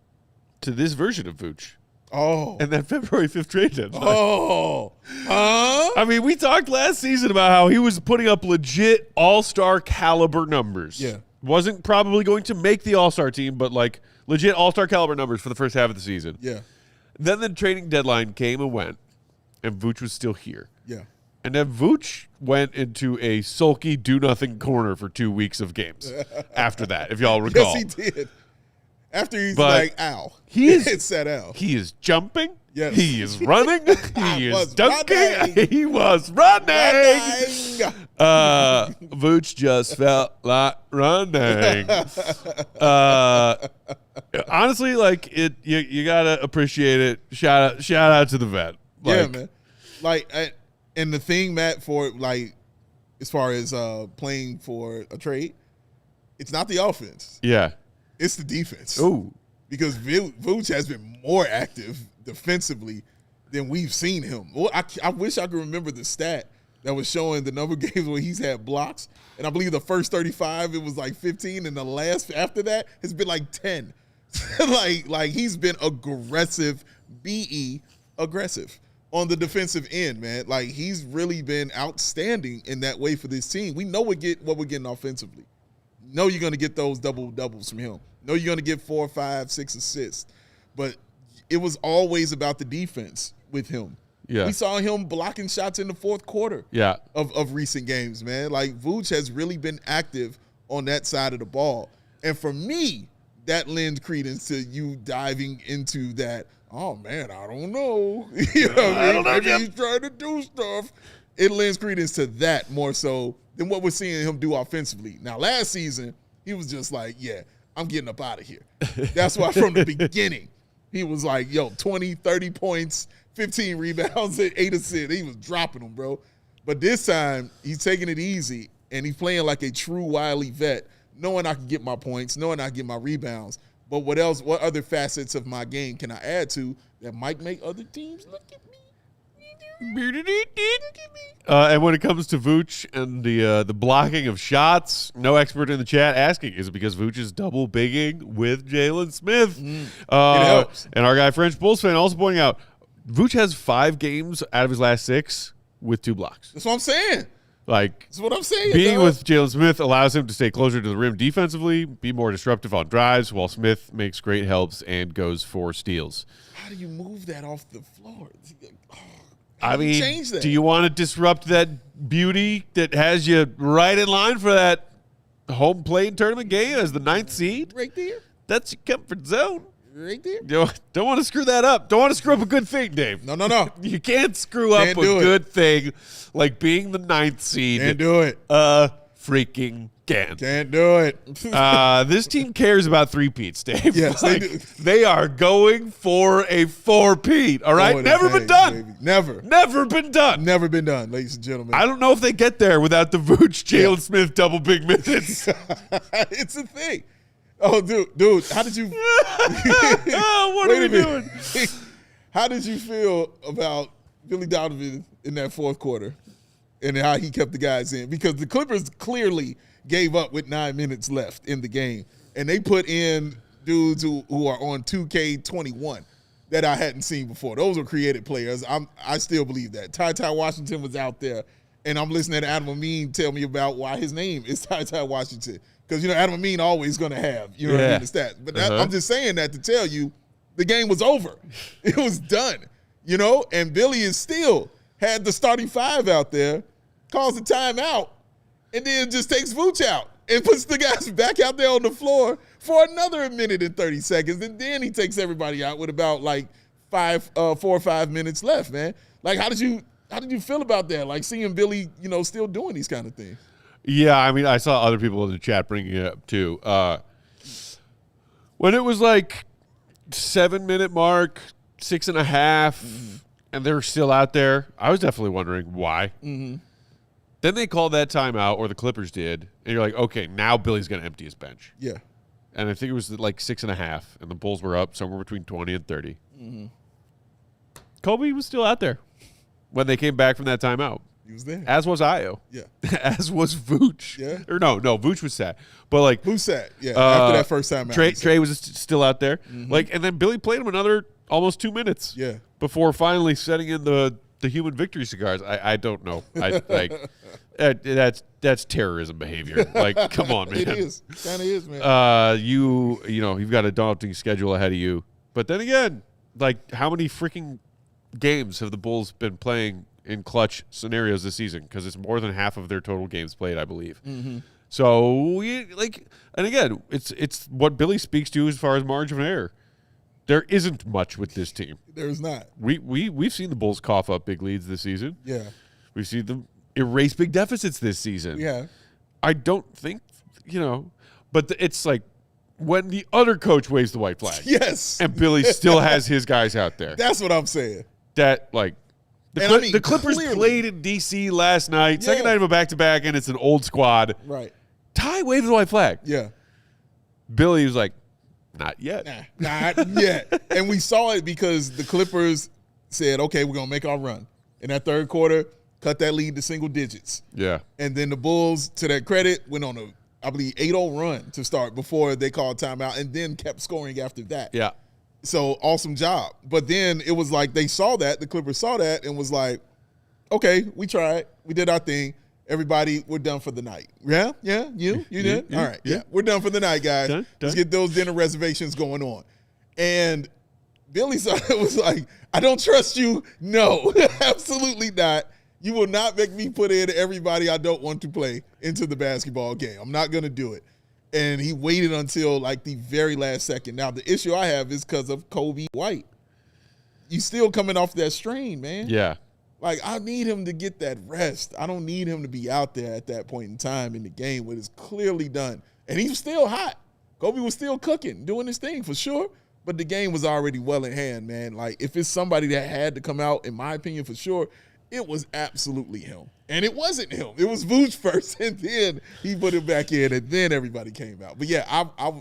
to this version of Vooch? Oh. And that February 5th trade deadline. Oh. I mean, we talked last season about how he was putting up legit all-star caliber numbers. Yeah. Wasn't probably going to make the all-star team, but like legit all-star caliber numbers for the first half of the season. Yeah. Then the trading deadline came and went, and Vooch was still here. Yeah. And then Vooch went into a sulky do-nothing corner for 2 weeks of games after that, if y'all recall. Yes, he did. After he's like, ow. He is said ow. He is jumping. Yes. He is running. He is dunking. Running. He was running. Vooch just felt like running. Honestly, like you gotta appreciate it. Shout out to the vet. Yeah, man. Like, and the thing, Matt, for like, as far as playing for a trade, it's not the offense. Yeah, it's the defense. Ooh, because Vooch has been more active defensively than we've seen him. Well, I wish I could remember the stat that was showing the number of games where he's had blocks, and I believe the first 35 it was like 15, and the last after that has been like 10. like he's been aggressive, aggressive on the defensive end, man. Like, he's really been outstanding in that way for this team. We know what we're getting offensively. Know you're going to get those doubles from him. Know you're going to get 4, 5, 6 assists. But it was always about the defense with him. Yeah. We saw him blocking shots in the fourth quarter of recent games, man. Like, Vooch has really been active on that side of the ball. And for me, that lends credence to you diving into that, oh, man, I don't know. You know what I mean? Maybe he's trying to do stuff. It lends credence to that more so than what we're seeing him do offensively. Now, last season, he was just like, yeah, I'm getting up out of here. That's why from the beginning, he was like, yo, 20, 30 points, 15 rebounds, and 8 assists. He was dropping them, bro. But this time, he's taking it easy, and he's playing like a true wily vet, knowing I can get my points, knowing I can get my rebounds. But what other facets of my game can I add to that might make other teams look at me? And when it comes to Vooch and the blocking of shots, no expert in the chat asking, is it because Vooch is double bigging with Jalen Smith? It helps. And our guy, French Bulls fan, also pointing out, Vooch has 5 games out of his last 6 with 2 blocks. That's what I'm saying. Like, that's what I'm saying. Being with Jalen Smith allows him to stay closer to the rim defensively, be more disruptive on drives, while Smith makes great helps and goes for steals. How do you move that off the floor? I mean, do you want to disrupt that beauty that has you right in line for that home plate tournament game as the 9th seed? Right there. That's your comfort zone. Right there. You don't want to screw that up. Don't want to screw up a good thing, Dave. No. You can't screw up a good thing like being the 9th seed. Can't do it. Freaking can. Can't do it. This team cares about 3-peats, Dave. Yes, like, they do. They are going for a 4-peat, all right? Never been done. Baby. Never been done. Never been done, ladies and gentlemen. I don't know if they get there without the Vooch, Jalen Smith double big minutes. It's a thing. Oh, dude, how did you? What are we doing? How did you feel about Billy Donovan in that fourth quarter and how he kept the guys in? Because the Clippers clearly gave up with 9 minutes left in the game, and they put in dudes who are on 2K21 that I hadn't seen before. Those were creative players. I still believe that. Ty Washington was out there, and I'm listening to Adam Amin tell me about why his name is Ty Washington. Because, Adam Amin always going to have, what I mean, the stats. But I'm just saying that to tell you the game was over. It was done, and Billy is still had the starting 5 out there, calls a timeout, and then just takes Vooch out and puts the guys back out there on the floor for another minute and 30 seconds. And then he takes everybody out with about 4 or 5 minutes left, man. Like, how did you feel about that? Like, seeing Billy, still doing these kind of things. Yeah, I mean, I saw other people in the chat bringing it up too. When it was 7-minute mark, 6.5, and they're still out there, I was definitely wondering why. Mm-hmm. Then they called that timeout, or the Clippers did, and you're like, okay, now Billy's going to empty his bench. Yeah. And I think it was 6.5, and the Bulls were up somewhere between 20 and 30. Mm-hmm. Coby was still out there when they came back from that timeout. He was there. As was Ayo. Yeah. As was Vooch. Yeah. Or no, Vooch was sat. But Vooch sat, yeah, after that first time out. Trey was still out there. Mm-hmm. And then Billy played him another almost 2 minutes. Yeah. Before finally setting in the human victory cigars. I don't know. That's terrorism behavior. Come on, man. It is. Kind of is, man. You've got a daunting schedule ahead of you. But then again, how many freaking games have the Bulls been playing in clutch scenarios this season? Because it's more than half of their total games played, I believe. Mm-hmm. So, and again, it's what Billy speaks to as far as margin of error. There isn't much with this team. There's not. We've seen the Bulls cough up big leads this season. Yeah. We've seen them erase big deficits this season. Yeah. I don't think, but it's like when the other coach waves the white flag. Yes. And Billy still has his guys out there. That's what I'm saying. That, like, the Clippers clearly played in D.C. last night, second night of a back-to-back, and it's an old squad. Right. Ty waved the white flag. Yeah. Billy was like, not yet. Not yet. And we saw it because the Clippers said, okay, we're going to make our run. In that third quarter, cut that lead to single digits. Yeah. And then the Bulls, to their credit, went on a, I believe, 8-0 run to start before they called timeout and then kept scoring after that. Yeah. So, awesome job. But then it was like they saw that, the Clippers saw that and was like, okay, we tried. We did our thing. Everybody, we're done for the night. Yeah? Yeah? You did? All right. Yeah. We're done for the night, guys. Done. Let's get those dinner reservations going on. And Billy was like, I don't trust you. No, absolutely not. You will not make me put in everybody I don't want to play into the basketball game. I'm not going to do it. And he waited until like the very last second. Now, the issue I have is because of Coby White. You still coming off that strain, man. Yeah. Like, I need him to get that rest. I don't need him to be out there at that point in time in the game when it's clearly done. And he was still hot. Coby was still cooking, doing his thing for sure. But the game was already well in hand, man. Like, if it's somebody that had to come out, in my opinion, for sure, it was absolutely him. And it wasn't him. It was Vooch first, and then he put it back in, and then everybody came out. But, yeah,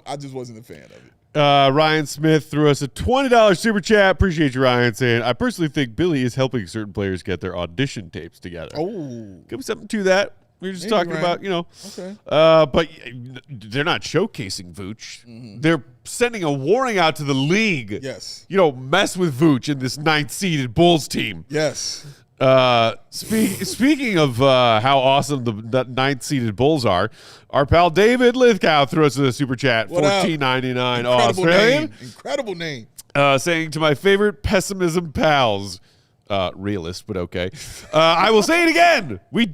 I just wasn't a fan of it. Ryan Smith threw us a $20 super chat. Appreciate you, Ryan, saying, I personally think Billy is helping certain players get their audition tapes together. Oh. Could be something to that. We were just talking about, Okay. but they're not showcasing Vooch. Mm-hmm. They're sending a warning out to the league. Yes. Mess with Vooch in this 9th-seeded Bulls team. Yes. Speaking of how awesome the 9th-seeded Bulls are, our pal David Lithgow threw us a super chat, $14.99 Australian. Incredible name. Saying to my favorite pessimism pals, realist, but okay. I will say it again. We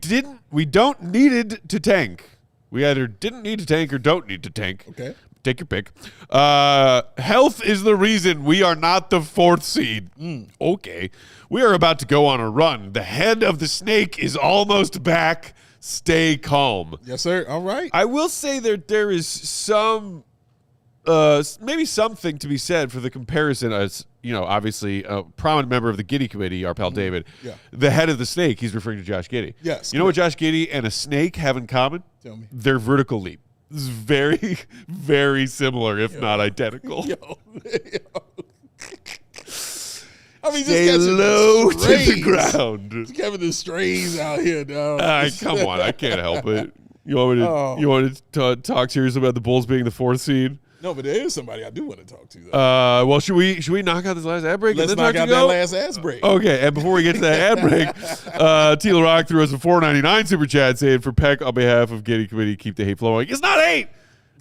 don't needed to tank. We either didn't need to tank or don't need to tank. Okay. Take your pick. Health is the reason we are not the 4th seed. Okay. We are about to go on a run. The head of the snake is almost back. Stay calm. Yes, sir. All right. I will say that there is some, maybe something to be said for the comparison as, obviously a prominent member of the Giddey committee, our pal David. Yeah. The head of the snake, he's referring to Josh Giddey. Yes. You know what Josh Giddey and a snake have in common? Tell me. Their vertical leap. This is very, very similar, if not identical. I mean, Stay just low to the strays. ground. Just having the strays out here, dog. Come on, I can't help it. You want me to talk seriously about the Bulls being the 4th seed? No, but there is somebody I do want to talk to, though. Well, should we knock out this last ad break? Let's knock out that last ass break. Okay, and before we get to that ad break, Tila Rock threw us a $4.99 super chat saying, for Peck on behalf of Giddey Committee, keep the hate flowing. It's not hate.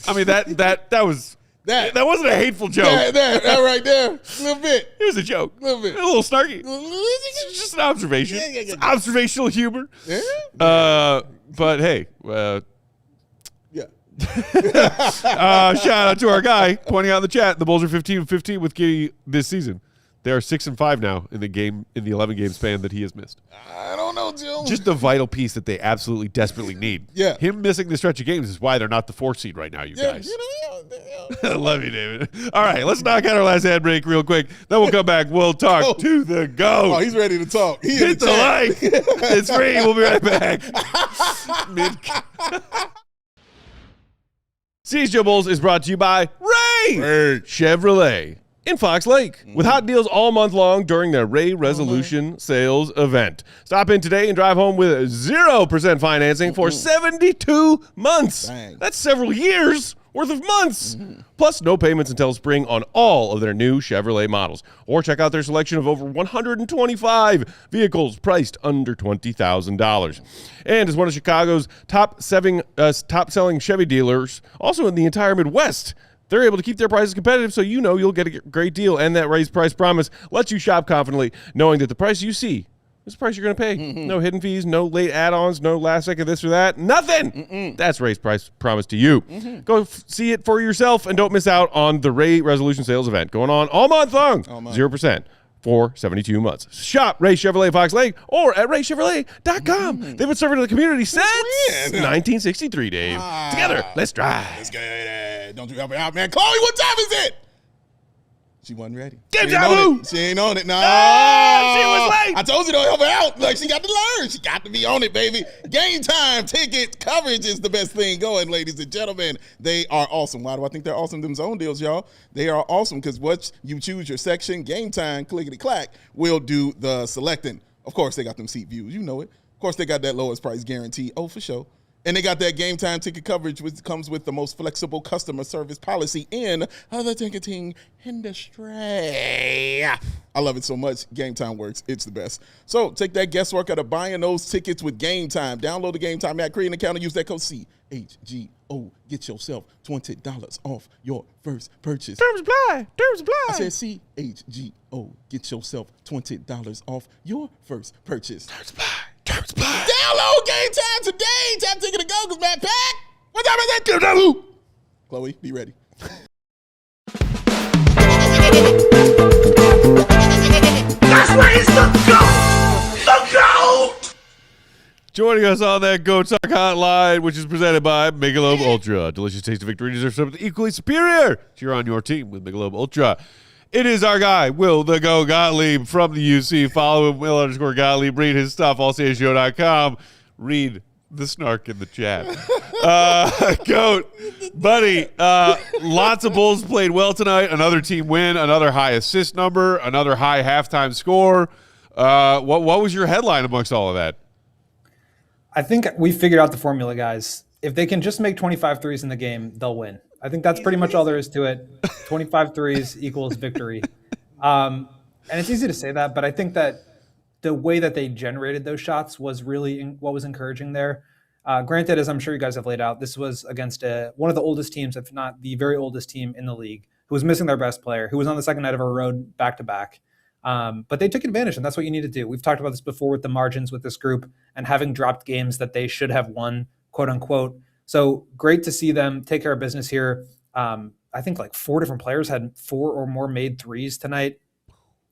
I mean, that was that wasn't a hateful joke. That right there. A little bit. It was a joke. A little bit. A little snarky. It's just an observation. It's observational humor. Yeah. But hey, yeah. shout out to our guy pointing out in the chat. The Bulls are 15-15 with Giddey this season. They are 6-5 now in the 11-game span that he has missed. I don't know, Joe. Just a vital piece that they absolutely desperately need. Yeah. Him missing the stretch of games is why they're not the 4th seed right now, you guys. Love you, David. All right, let's knock out our last ad break real quick. Then we'll come back. We'll talk to the GOAT. Oh, he's ready to talk. Hit the like. It's free. We'll be right back. CHGO Bulls is brought to you by Ray Chevrolet in Fox Lake, with hot deals all month long during their Ray Resolution sales event. Stop in today and drive home with 0% financing for 72 months. Dang. That's several years worth of months. Plus, no payments until spring on all of their new Chevrolet models. Or check out their selection of over 125 vehicles priced under $20,000. And as one of Chicago's top-selling Chevy dealers, also in the entire Midwest, they're able to keep their prices competitive, so you know you'll get a great deal. And that raised price promise lets you shop confidently, knowing that the price you see This is the price you're going to pay. No hidden fees, no late add-ons, no last second this or that. Nothing. That's Ray's price promise to you. Go see it for yourself and don't miss out on the Ray Resolution Sales event going on all month long. 0% for 72 months. Shop Ray Chevrolet Fox Lake or at raychevrolet.com. They've been serving to the community since 1963, Dave. Together, let's drive. Let's get it. Don't you help me out, man. Chloe, what time is it? She wasn't ready. She ain't on it. Nah. She was late. I told you don't help her out. Like, she got to learn. She got to be on it, baby. Game time ticket coverage is the best thing going, ladies and gentlemen. They are awesome. Why do I think they're awesome? Them zone deals, y'all. They are awesome because once you choose your section, Game Time, clickety-clack, will do the selecting. Of course, they got them seat views. You know it. Of course, they got that lowest price guarantee. Oh, for sure. And they got that Game Time ticket coverage, which comes with the most flexible customer service policy in the ticketing industry. I love it so much. Game Time works. It's the best. So take that guesswork out of buying those tickets with Game Time. Download the Game Time app, create an account, and use that code CHGO. Get yourself $20 off your first purchase. Terms apply. I said CHGO. Get yourself $20 off your first purchase. Terms apply. Download Game Time today. Time ticket to go because Matt Pack. What time is it? Chloe, be ready. That's where he's the GOAT! The GOAT! Joining us on that Go Talk hotline, which is presented by Michelob Ultra. Delicious taste of victory deserves something equally superior. Cheer on your team with Michelob Ultra. It is our guy, Will the Go Gottlieb from the UC. Follow him, Will_Gottlieb. Read his stuff, allchgo.com. Read the snark in the chat. Goat, buddy, lots of Bulls played well tonight. Another team win, another high assist number, another high halftime score. What was your headline amongst all of that? I think we figured out the formula, guys. If they can just make 25 threes in the game, they'll win. I think that's pretty much all there is to it. 25 threes equals victory. And it's easy to say that, but I think that the way that they generated those shots was really what was encouraging there. Granted, as I'm sure you guys have laid out, this was against one of the oldest teams, if not the very oldest team in the league, who was missing their best player, who was on the second night of a road back-to-back. But they took advantage, and that's what you need to do. We've talked about this before with the margins with this group and having dropped games that they should have won, quote unquote. So great to see them take care of business here. I think like 4 different players had 4 or more made threes tonight.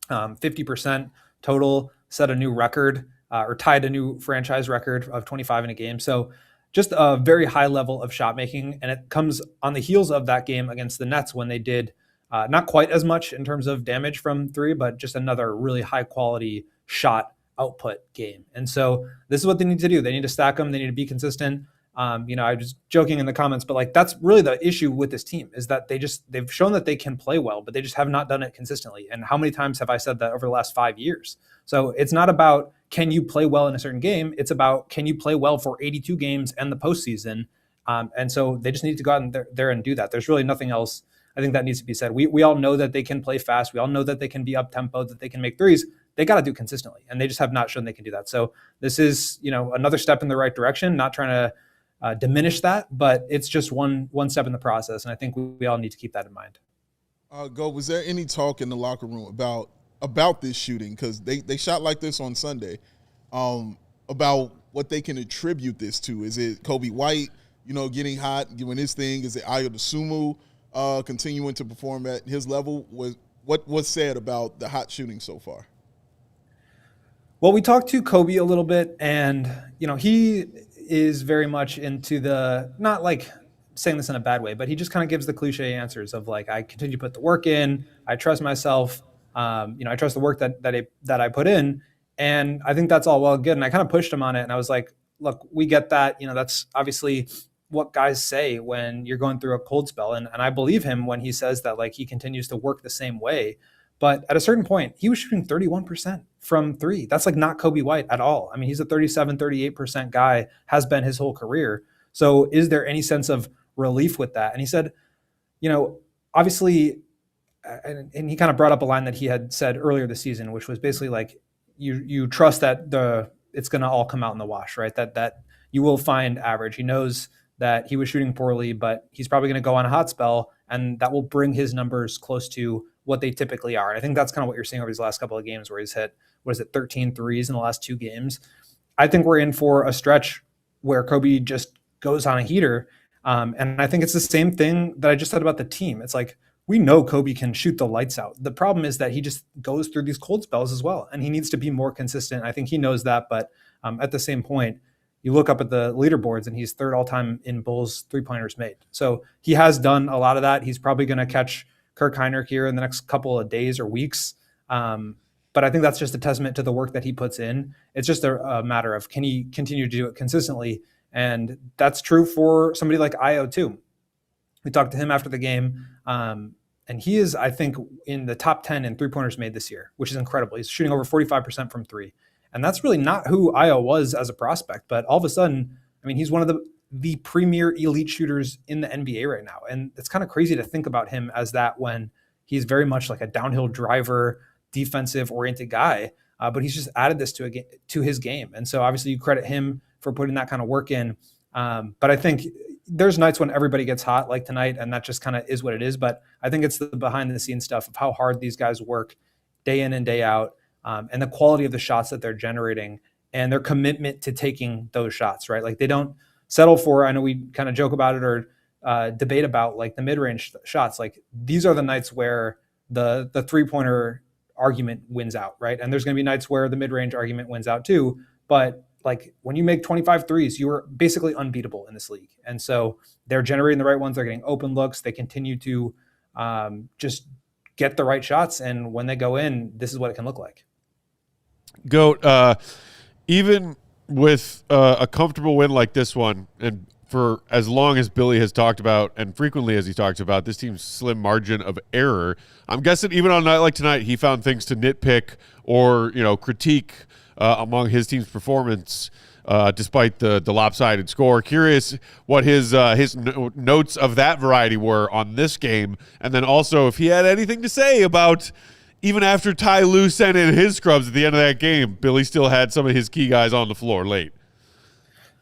50% total, set a new record or tied a new franchise record of 25 in a game. So just a very high level of shot making. And it comes on the heels of that game against the Nets when they did not quite as much in terms of damage from 3, but just another really high quality shot output game. And so this is what they need to do. They need to stack them. They need to be consistent. I was joking in the comments, but like that's really the issue with this team is that they've shown that they can play well, but they just have not done it consistently. And how many times have I said that over the last 5 years? So it's not about can you play well in a certain game? It's about can you play well for 82 games and the postseason? And so they just need to go out there and do that. There's really nothing else I think that needs to be said. We all know that they can play fast. We all know that they can be up tempo, that they can make threes. They got to do consistently, and they just have not shown they can do that. So this is another step in the right direction. Not trying to diminish that, but it's just one step in the process, and I think we all need to keep that in mind. Was there any talk in the locker room about this shooting? Because they shot like this on Sunday. About what they can attribute this to. Is it Coby White, getting hot, doing his thing? Is it Ayo Dosunmu continuing to perform at his level? What was said about the hot shooting so far? Well, we talked to Coby a little bit, and he is very much into not like saying this in a bad way, but he just kind of gives the cliche answers of like, I continue to put the work in, I trust myself, I trust the work that I put in, and I think that's all well and good. And I kind of pushed him on it, and I was like, look, we get that, that's obviously what guys say when you're going through a cold spell, and I believe him when he says that like he continues to work the same way. But at a certain point, he was shooting 31% from 3. That's like not Coby White at all. I mean, he's a 38% guy, has been his whole career. So is there any sense of relief with that? And he said, obviously, and he kind of brought up a line that he had said earlier this season, which was basically like, you trust that it's going to all come out in the wash, right? That you will find average. He knows that he was shooting poorly, but he's probably going to go on a hot spell, and that will bring his numbers close to what they typically are. And I think that's kind of what you're seeing over these last couple of games where he's hit 13 threes in the last 2 games. I think we're in for a stretch where Coby just goes on a heater. And I think it's the same thing that I just said about the team. It's like, we know Coby can shoot the lights out. The problem is that he just goes through these cold spells as well, and he needs to be more consistent. I think he knows that, but at the same point, you look up at the leaderboards and he's 3rd all-time in Bulls 3-pointers made. So he has done a lot of that. He's probably going to catch Kirk Hinrich here in the next couple of days or weeks. But I think that's just a testament to the work that he puts in. It's just a matter of, can he continue to do it consistently? And that's true for somebody like Ayo too. We talked to him after the game. And he is, I think, in the top 10 in 3-pointers made this year, which is incredible. He's shooting over 45% from 3. And that's really not who Ayo was as a prospect. But all of a sudden, I mean, he's one of the premier elite shooters in the NBA right now. And it's kind of crazy to think about him as that when he's very much like a downhill driver, defensive-oriented guy. But he's just added this to his game. And so obviously you credit him for putting that kind of work in. But I think there's nights when everybody gets hot like tonight, and that just kind of is what it is. But I think it's the behind the scenes stuff of how hard these guys work day in and day out, and the quality of the shots that they're generating and their commitment to taking those shots, right? Like they don't settle for, I know we kind of joke about it or debate about like the mid-range shots. Like these are the nights where the 3-pointer argument wins out, right? And there's going to be nights where the mid-range argument wins out too. But like when you make 25 threes, you are basically unbeatable in this league. And so they're generating the right ones. They're getting open looks. They continue to just get the right shots. And when they go in, this is what it can look like. Goat, even with a comfortable win like this one, and for as long as Billy has talked about and frequently as he talks about this team's slim margin of error, I'm guessing even on a night like tonight, he found things to nitpick or, critique among his team's performance, despite the lopsided score. Curious what his notes of that variety were on this game, and then also if he had anything to say about even after Ty Lue sent in his scrubs at the end of that game, Billy still had some of his key guys on the floor late.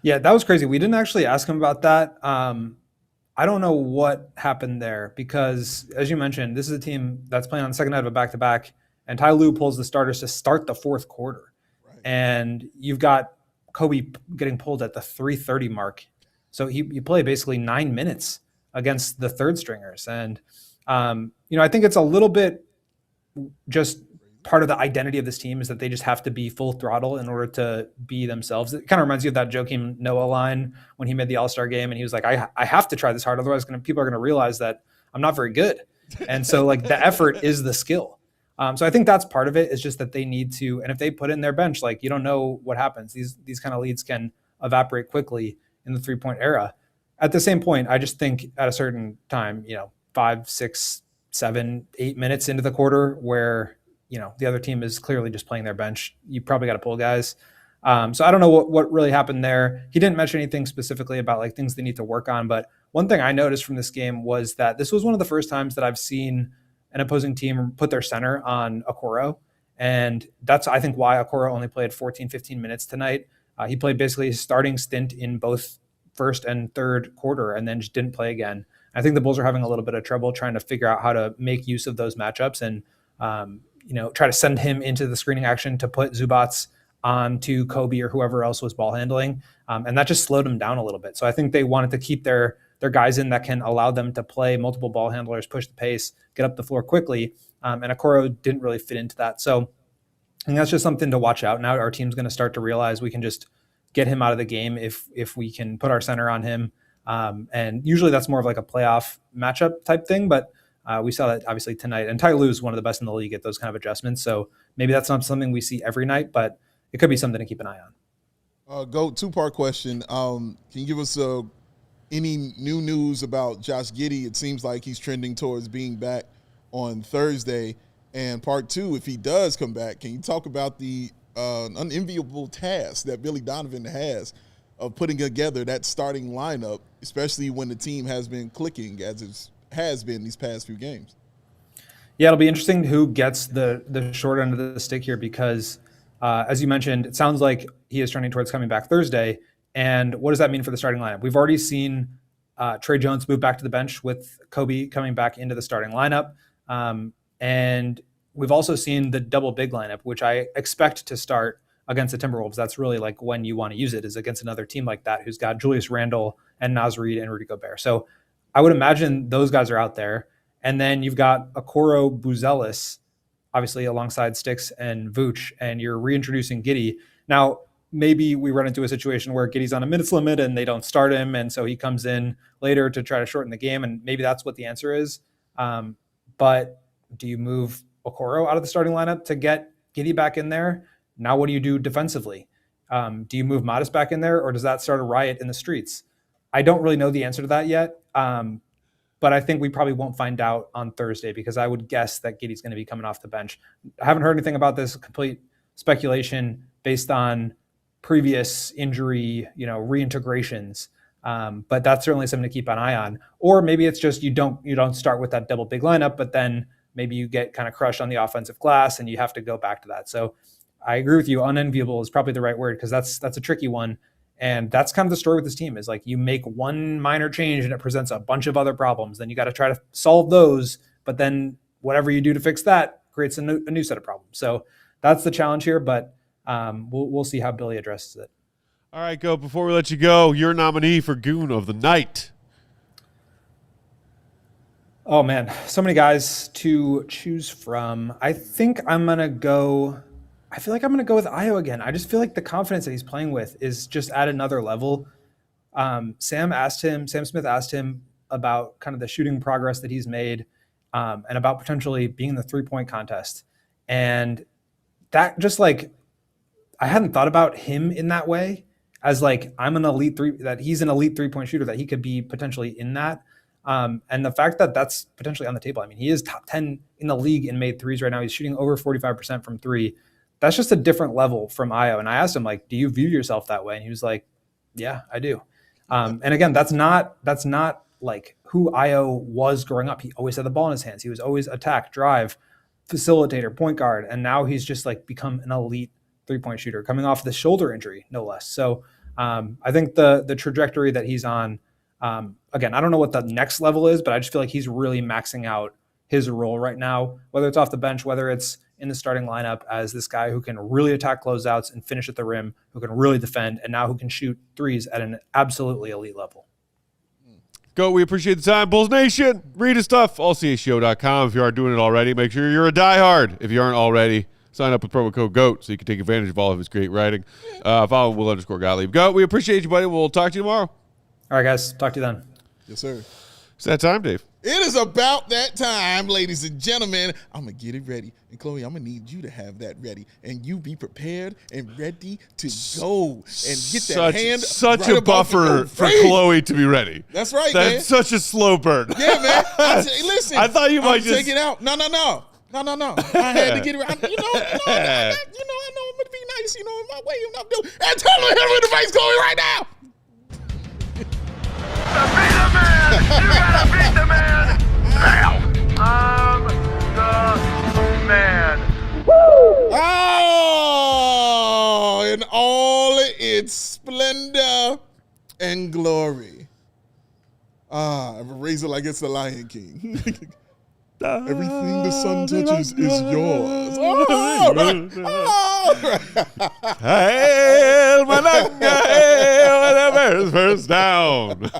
Yeah, that was crazy. We didn't actually ask him about that. I don't know what happened there because, as you mentioned, this is a team that's playing on the second night of a back-to-back, and Ty Lue pulls the starters to start the 4th quarter. And you've got Coby getting pulled at the 3:30 mark. So you play basically 9 minutes against the 3rd stringers. And, I think it's a little bit just part of the identity of this team is that they just have to be full throttle in order to be themselves. It kind of reminds you of that Joakim Noah line when he made the All-Star game. And he was like, I have to try this hard. Otherwise people are going to realize that I'm not very good. And so like the effort is the skill. So I think that's part of it is just that they need to, and if they put in their bench, like you don't know what happens. These kind of leads can evaporate quickly in the 3-point era. At the same point, I just think at a certain time, 5, 6, 7, 8 minutes into the quarter where, the other team is clearly just playing their bench, you probably got to pull guys. So I don't know what really happened there. He didn't mention anything specifically about like things they need to work on. But one thing I noticed from this game was that this was one of the first times that I've seen an opposing team put their center on Okoro. And that's, I think, why Okoro only played 14, 15 minutes tonight. He played basically his starting stint in both 1st and 3rd quarter and then just didn't play again. I think the Bulls are having a little bit of trouble trying to figure out how to make use of those matchups and, try to send him into the screening action to put Zubats onto Coby or whoever else was ball handling. And that just slowed him down a little bit. So I think they wanted to keep their guys in that can allow them to play multiple ball handlers, push the pace, get up the floor quickly. And Okoro didn't really fit into that. So I think that's just something to watch out. Now our team's going to start to realize we can just get him out of the game if we can put our center on him. And usually that's more of like a playoff matchup type thing, but we saw that obviously tonight. And Ty Lue is one of the best in the league at those kind of adjustments. So maybe that's not something we see every night, but it could be something to keep an eye on. Go 2-part question. Can you give us any new news about Josh Giddey? It seems like he's trending towards being back on Thursday. And part 2, if he does come back, can you talk about the unenviable task that Billy Donovan has of putting together that starting lineup, especially when the team has been clicking as it has been these past few games? Yeah, it'll be interesting who gets the short end of the stick here because, as you mentioned, it sounds like he is trending towards coming back Thursday. And what does that mean for the starting lineup? We've already seen Trey Jones move back to the bench with Coby coming back into the starting lineup. And we've also seen the double big lineup, which I expect to start against the Timberwolves. That's really like when you want to use it, is against another team like that who's got Julius Randle and Naz Reid and Rudy Gobert. So I would imagine those guys are out there. And then you've got Okoro Buzelis, obviously alongside Sticks and Vooch, and you're reintroducing Giddey. Now, maybe we run into a situation where Giddey's on a minutes limit and they don't start him, and so he comes in later to try to shorten the game, and maybe that's what the answer is. But do you move Okoro out of the starting lineup to get Giddey back in there? Now what do you do defensively? Do you move Matas back in there, or does that start a riot in the streets? I don't really know the answer to that yet, but I think we probably won't find out on Thursday, because I would guess that Giddey's going to be coming off the bench. I haven't heard anything about this, complete speculation based on previous injury, reintegrations. But that's certainly something to keep an eye on. Or maybe it's just you don't start with that double big lineup, but then maybe you get kind of crushed on the offensive glass and you have to go back to that. So I agree with you. Unenviable is probably the right word, because that's a tricky one. And that's kind of the story with this team, is like you make one minor change and it presents a bunch of other problems. Then you got to try to solve those. But then whatever you do to fix that creates a new set of problems. So that's the challenge here. But we'll see how Billy addresses it. All right, Go. Before we let you go, your nominee for Goon of the Night. Oh, man. So many guys to choose from. I think I'm going to go... I feel like I'm going to go with Ayo again. I just feel like the confidence that he's playing with is just at another level. Sam Smith asked him about kind of the shooting progress that he's made, and about potentially being in the 3-point contest. And that just like, I hadn't thought about him in that way, as like, that he's an elite 3-point shooter, that he could be potentially in that. And the fact that that's potentially on the table. I mean, he is top 10 in the league in made threes right now. He's shooting over 45% from three. That's just a different level from Ayo. And I asked him, like, do you view yourself that way? And he was like, yeah, I do. And again, that's not like who Ayo was growing up. He always had the ball in his hands. He was always attack, drive, facilitator, point guard. And now he's just like become an elite 3-point shooter, coming off the shoulder injury, no less. So I think the trajectory that he's on, again, I don't know what the next level is, but I just feel like he's really maxing out his role right now, whether it's off the bench, whether it's in the starting lineup, as this guy who can really attack closeouts and finish at the rim, who can really defend, and now who can shoot threes at an absolutely elite level. Go. We appreciate the time. Bulls Nation, read his stuff, allchgo.com. If you aren't doing it already, make sure you're a diehard. If you aren't already, sign up with promo code GOAT so you can take advantage of all of his great writing. Follow Will_Gottlieb. Go. We appreciate you, buddy. We'll talk to you tomorrow. All right, guys. Talk to you then. Yes, sir. It's that time, Dave. It is about that time, ladies and gentlemen. I'm going to get it ready. And, Chloe, I'm going to need you to have that ready. And you be prepared and ready to go and get that hand Such right a buffer for Chloe to be ready. That's right, man. That's such a slow burn. Yeah, man. Listen. I thought you might just take it out. No. I had to get it right. I know I'm going to be nice, in my way. And tell me hit the face, Chloe, right now. Be the man! You gotta beat the man! Now! I'm the man. Woo! Oh, in all its splendor and glory. A razor like it's the Lion King. Everything the sun touches is yours. Oh, right. Hail, Malanga, hail, whatever's first down.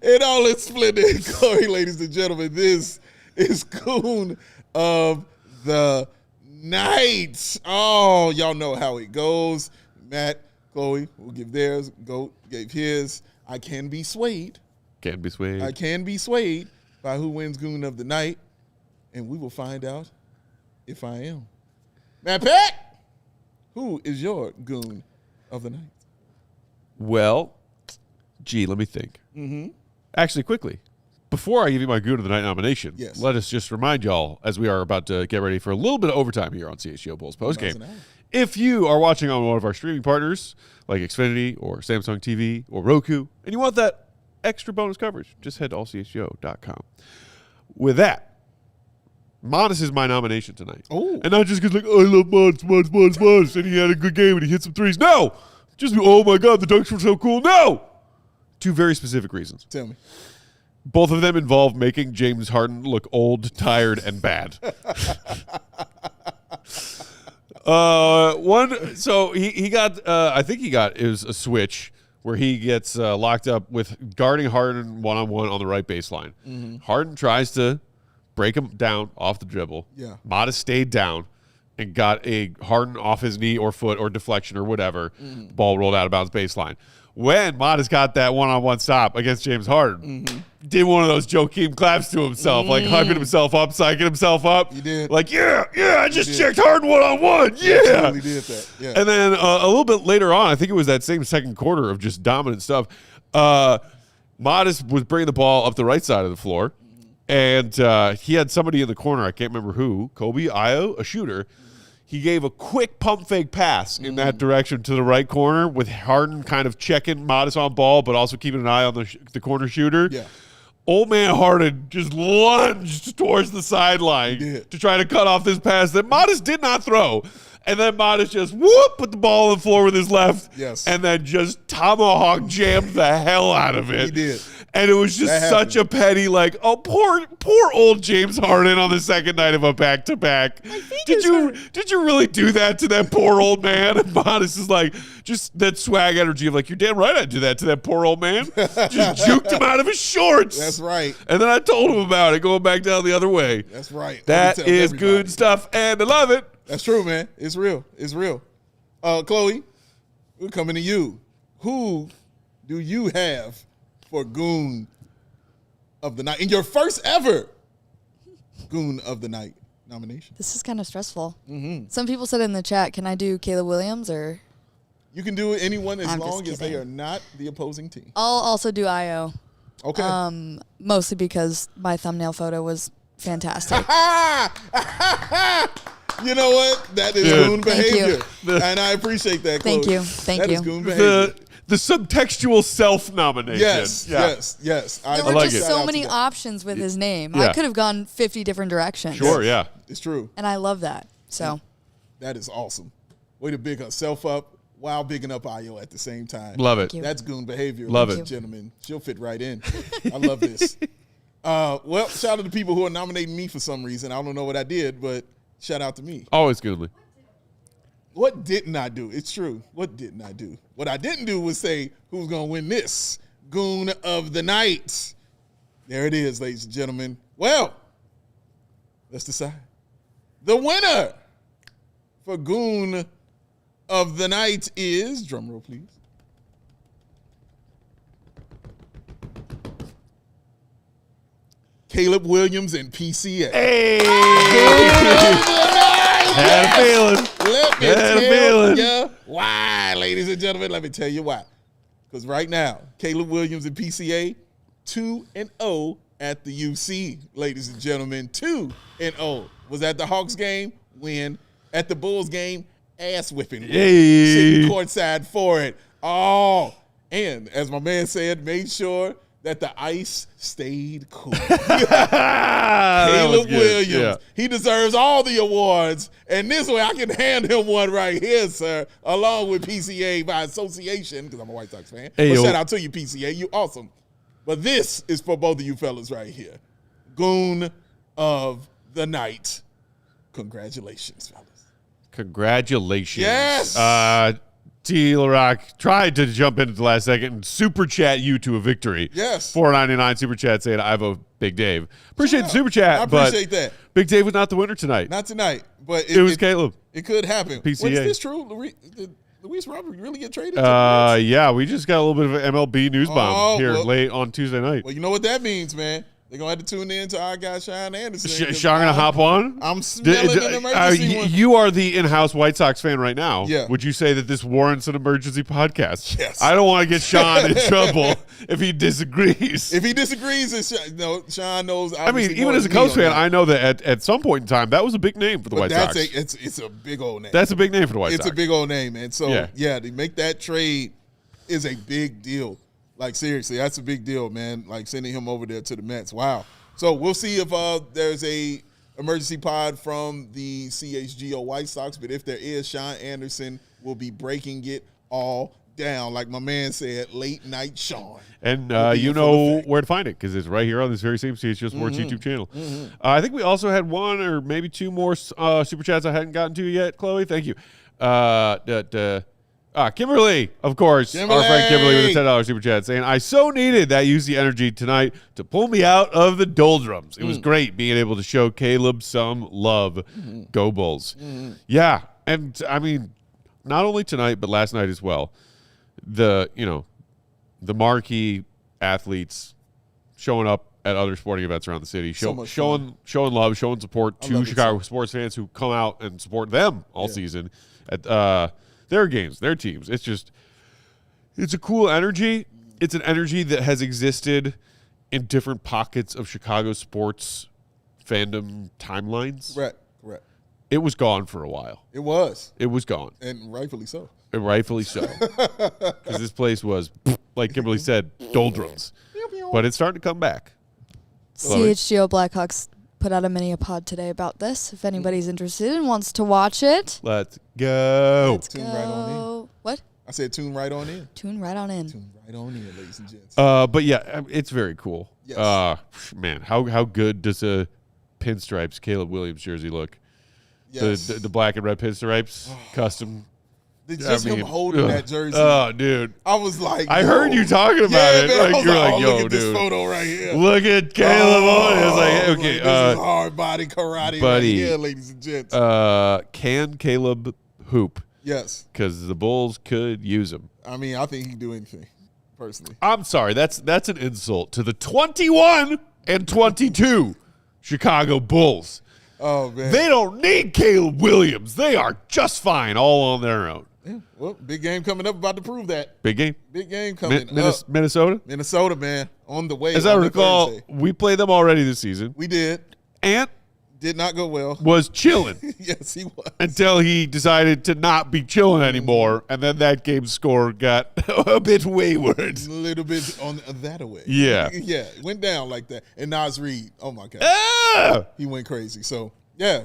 In all its splendor and glory, ladies and gentlemen, this is Goon of the Night. Oh, y'all know how it goes. Matt, Chloe will give theirs. Goat gave his. I can be swayed. Can't be swayed. I can be swayed by who wins Goon of the Night, and we will find out if I am. Matt Peck, who is your Goon of the Night? Well, let me think. Actually, quickly, before I give you my Goon of the Night nomination, let us just remind y'all, as we are about to get ready for a little bit of overtime here on CHGO Bulls postgame, if you are watching on one of our streaming partners, like Xfinity or Samsung TV or Roku, and you want that extra bonus coverage, just head to allchgo.com. With that, Matas is my nomination tonight. Oh. And not just because, I love Matas, and he had a good game and he hit some threes. No! Just, oh my God, the dunks were so cool. No! Two very specific reasons. Tell me. Both of them involve making James Harden look old, tired, and bad. So he got, I think he got, it was a switch where he gets locked up with guarding Harden one-on-one on the right baseline. Mm-hmm. Harden tries to break him down off the dribble. Yeah. Matas stayed down and got a Harden off his knee or foot or deflection or whatever. Mm-hmm. Ball rolled out of bounds baseline. When Matas got that one-on-one stop against James Harden, did one of those Joakim claps to himself, like hyping himself up, psyching himself up. He did. Like, yeah, I just checked Harden one-on-one. Yeah. He did that. Yeah. And then a little bit later on, I think it was that same second quarter of just dominant stuff, Matas was bringing the ball up the right side of the floor, and he had somebody in the corner. I can't remember who. Coby, Ayo, a shooter. He gave a quick pump fake pass in that direction to the right corner with Harden kind of checking Matas on ball, but also keeping an eye on the corner shooter. Yeah. Old man Harden just lunged towards the sideline to try to cut off this pass that Matas did not throw. And then Matas just put the ball on the floor with his left. Yes. And then just tomahawk jammed the hell out of it. He did. And it was just such a petty, like, oh, poor old James Harden on the second night of a back-to-back. Did you really do that to that poor old man? And Matas is like, just that swag energy of like, you're damn right I'd do that to that poor old man. Just juked him out of his shorts. That's right. And then I told him about it going back down the other way. That's right. That is good stuff, and I love it. That's true, man. It's real. It's real. Chloe, we're coming to you. Who do you have for Goon of the Night in your first ever Goon of the Night nomination? This is kind of stressful. Mm-hmm. Some people said in the chat, can I do Caleb Williams or? You can do anyone as I'm long just as they kidding. are not the opposing team. I'll also do Ayo. Okay. Mostly because my thumbnail photo was fantastic. You know what? That is Goon behavior. And I appreciate that, Chloe. Thank you. Thank that you. That is Goon behavior. The subtextual self-nomination. Yes. There were just so many options with his name. I could have gone 50 different directions. Sure, yeah. It's true. And I love that. So that is awesome. Way to big herself up while bigging up Ayo at the same time. Love it. That's Goon behavior. Love it. Gentlemen. She'll fit right in. I love this. Well, shout out to people who are nominating me for some reason. I don't know what I did, but shout out to me. Always good. What didn't I do? It's true. What didn't I do? What I didn't do was say who's going to win this Goon of the Night. There it is, ladies and gentlemen. Well, let's decide. The winner for Goon of the Night is, drumroll please, Caleb Williams and PCA. Hey! Had a feeling. Let me tell you why, ladies and gentlemen. Let me tell you why. Because right now, Caleb Williams and PCA 2-0 at the UC, ladies and gentlemen. 2-0. Was at the Hawks game, win. At the Bulls game, ass whipping. Sitting courtside for it. Oh, and as my man said, made sure that the ice stayed cool. Caleb Williams. Yeah. He deserves all the awards. And this way I can hand him one right here, sir, along with PCA by association, because I'm a White Sox fan. Hey, shout out to you, PCA. You awesome. But this is for both of you fellas right here. Goon of the Night. Congratulations, fellas. Congratulations. Yes. T-Rock tried to jump in at the last second and super chat you to a victory. Yes. $4.99 super chat saying I vote Big Dave. Appreciate the super chat. I appreciate that. Big Dave was not the winner tonight. Not tonight, but it was Caleb. It could happen. PCA. Wait, is this true? Did Luis Robert really get traded? Yeah, we just got a little bit of an MLB news bomb late on Tuesday night. Well, you know what that means, man. They're going to have to tune in to our guy, Sean Anderson. Sean going to hop on? I'm smelling an emergency one. You are the in-house White Sox fan right now. Yeah. Would you say that this warrants an emergency podcast? Yes. I don't want to get Sean in trouble if he disagrees. If he disagrees, Sean knows. I mean, even as a Cubs fan, I know that at some point in time, that was a big name for the White Sox. It's a big old name. That's a big name for the White Sox. It's a big old name, man. So, yeah, to make that trade is a big deal. Like, seriously, that's a big deal, man. Like, sending him over there to the Mets. Wow. So we'll see if there's a emergency pod from the CHGO White Sox. But if there is, Sean Anderson will be breaking it all down, like my man said, late night Sean. And you know where to find it because it's right here on this very same CHGO Sports YouTube channel. I think we also had one or maybe two more Super Chats I hadn't gotten to yet, Chloe. Thank you. Kimberly, of course, our friend Kimberly with a $10 Super Chat saying, I so needed that UC energy tonight to pull me out of the doldrums. It was great being able to show Caleb some love. Go Bulls. Yeah, and I mean, not only tonight, but last night as well. The marquee athletes showing up at other sporting events around the city, showing love, showing support to Chicago sports fans who come out and support them all season at their games, their teams. It's a cool energy. It's an energy that has existed in different pockets of Chicago sports fandom timelines. Right. It was gone for a while. It was gone. And rightfully so. And rightfully so. Because this place was, like Kimberly said, doldrums. But it's starting to come back. CHGO Blackhawks put out a mini-pod today about this. If anybody's interested and wants to watch it. Let's go. Tune right on in. What? I said tune right on in. Tune right on in. Tune right on in, ladies and gents. But yeah, it's very cool. Yes. Man, how good does a pinstripes Caleb Williams jersey look? Yes. The black and red pinstripes, custom. Him holding that jersey. Oh, dude. I was like, I heard you talking about it. Man, Like, you're like, yo, look at dude. this photo right here. Look at Caleb. It's like, okay. This is hard body karate right here, ladies and gents. Can Caleb hoop? Yes. Because the Bulls could use him. I mean, I think he can do anything, personally. I'm sorry. That's an insult to the 21 and 22 Chicago Bulls. Oh, man. They don't need Caleb Williams. They are just fine all on their own. Yeah. Well, big game coming up, about to prove that. Big game. Big game coming up. Minnesota? Minnesota, man, on the way. As I recall, we played them already this season. We did. Ant did not go well. Was chilling. Yes, he was. Until he decided to not be chilling anymore, and then that game score got a bit wayward. A little bit on that away. Yeah. Yeah, it went down like that. And Nas Reed, oh, my God. He went crazy. So, yeah.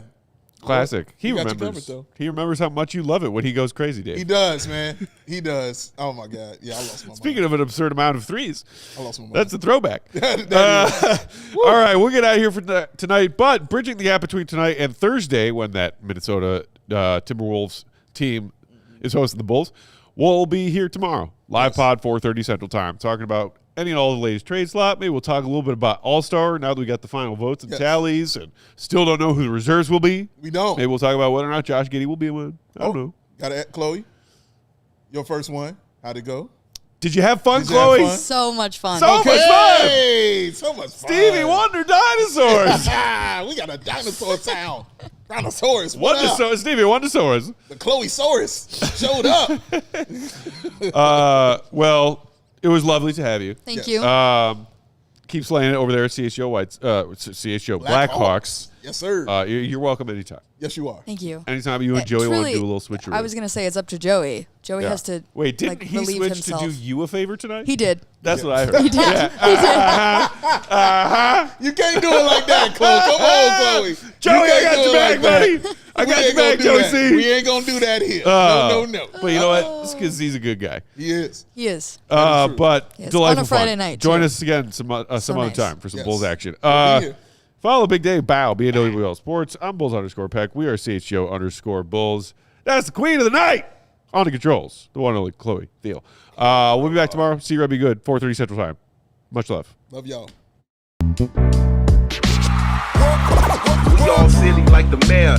Classic. Well, he remembers. He remembers how much you love it when he goes crazy, Dave. He does, man. He does. Oh my God. Yeah, I lost my mind. Speaking of an absurd amount of threes, I lost my mind. That's a throwback. All right, we'll get out of here for tonight. But bridging the gap between tonight and Thursday, when that Minnesota Timberwolves team is hosting the Bulls, we'll be here tomorrow. Live pod, 4:30 Central Time, talking about any and all the latest trade slot. Maybe we'll talk a little bit about All-Star now that we got the final votes and tallies and still don't know who the reserves will be. We don't. Maybe we'll talk about whether or not Josh Giddey will be one. I don't know. Got it, Chloe. Your first one. How'd it go? Did you have fun, Chloe? Have fun? So much fun. So much fun. So much fun. Stevie Wonder dinosaurs. We got a dinosaur sound. Brontosaurus. What up? Stevie Wondersaurus. The Chloe-saurus showed up. Well, it was lovely to have you. Thank you. Keep slaying it over there at CHGO Blackhawks. Yes, sir. You're welcome anytime. Yes, you are. Thank you. Anytime you and Joey want to do a little switcheroo. I was going to say it's up to Joey. Joey has to Wait, didn't he relieve switch himself. to do you a favor tonight? He did. That's what I heard. He did. You can't do it like that, Chloe. Come on, Chloe. Joey, I got your back, buddy. I got your back, Joey C. We ain't going to do that here. No. But you know what? It's because he's a good guy. He is. He is. But Yes, delightful on a Friday fun. night, Join too. us again some other nice. time for some Yes. Bulls action. We'll be here. Follow Big Dave Bow, BNWL Sports. I'm Bulls_Peck. We are CHGO_Bulls. That's the queen of the night on the controls. The one and only Chloe Thiel. We'll be back tomorrow. See you, be good. 4:30 Central Time. Much love. Love y'all. We all silly like the mayor.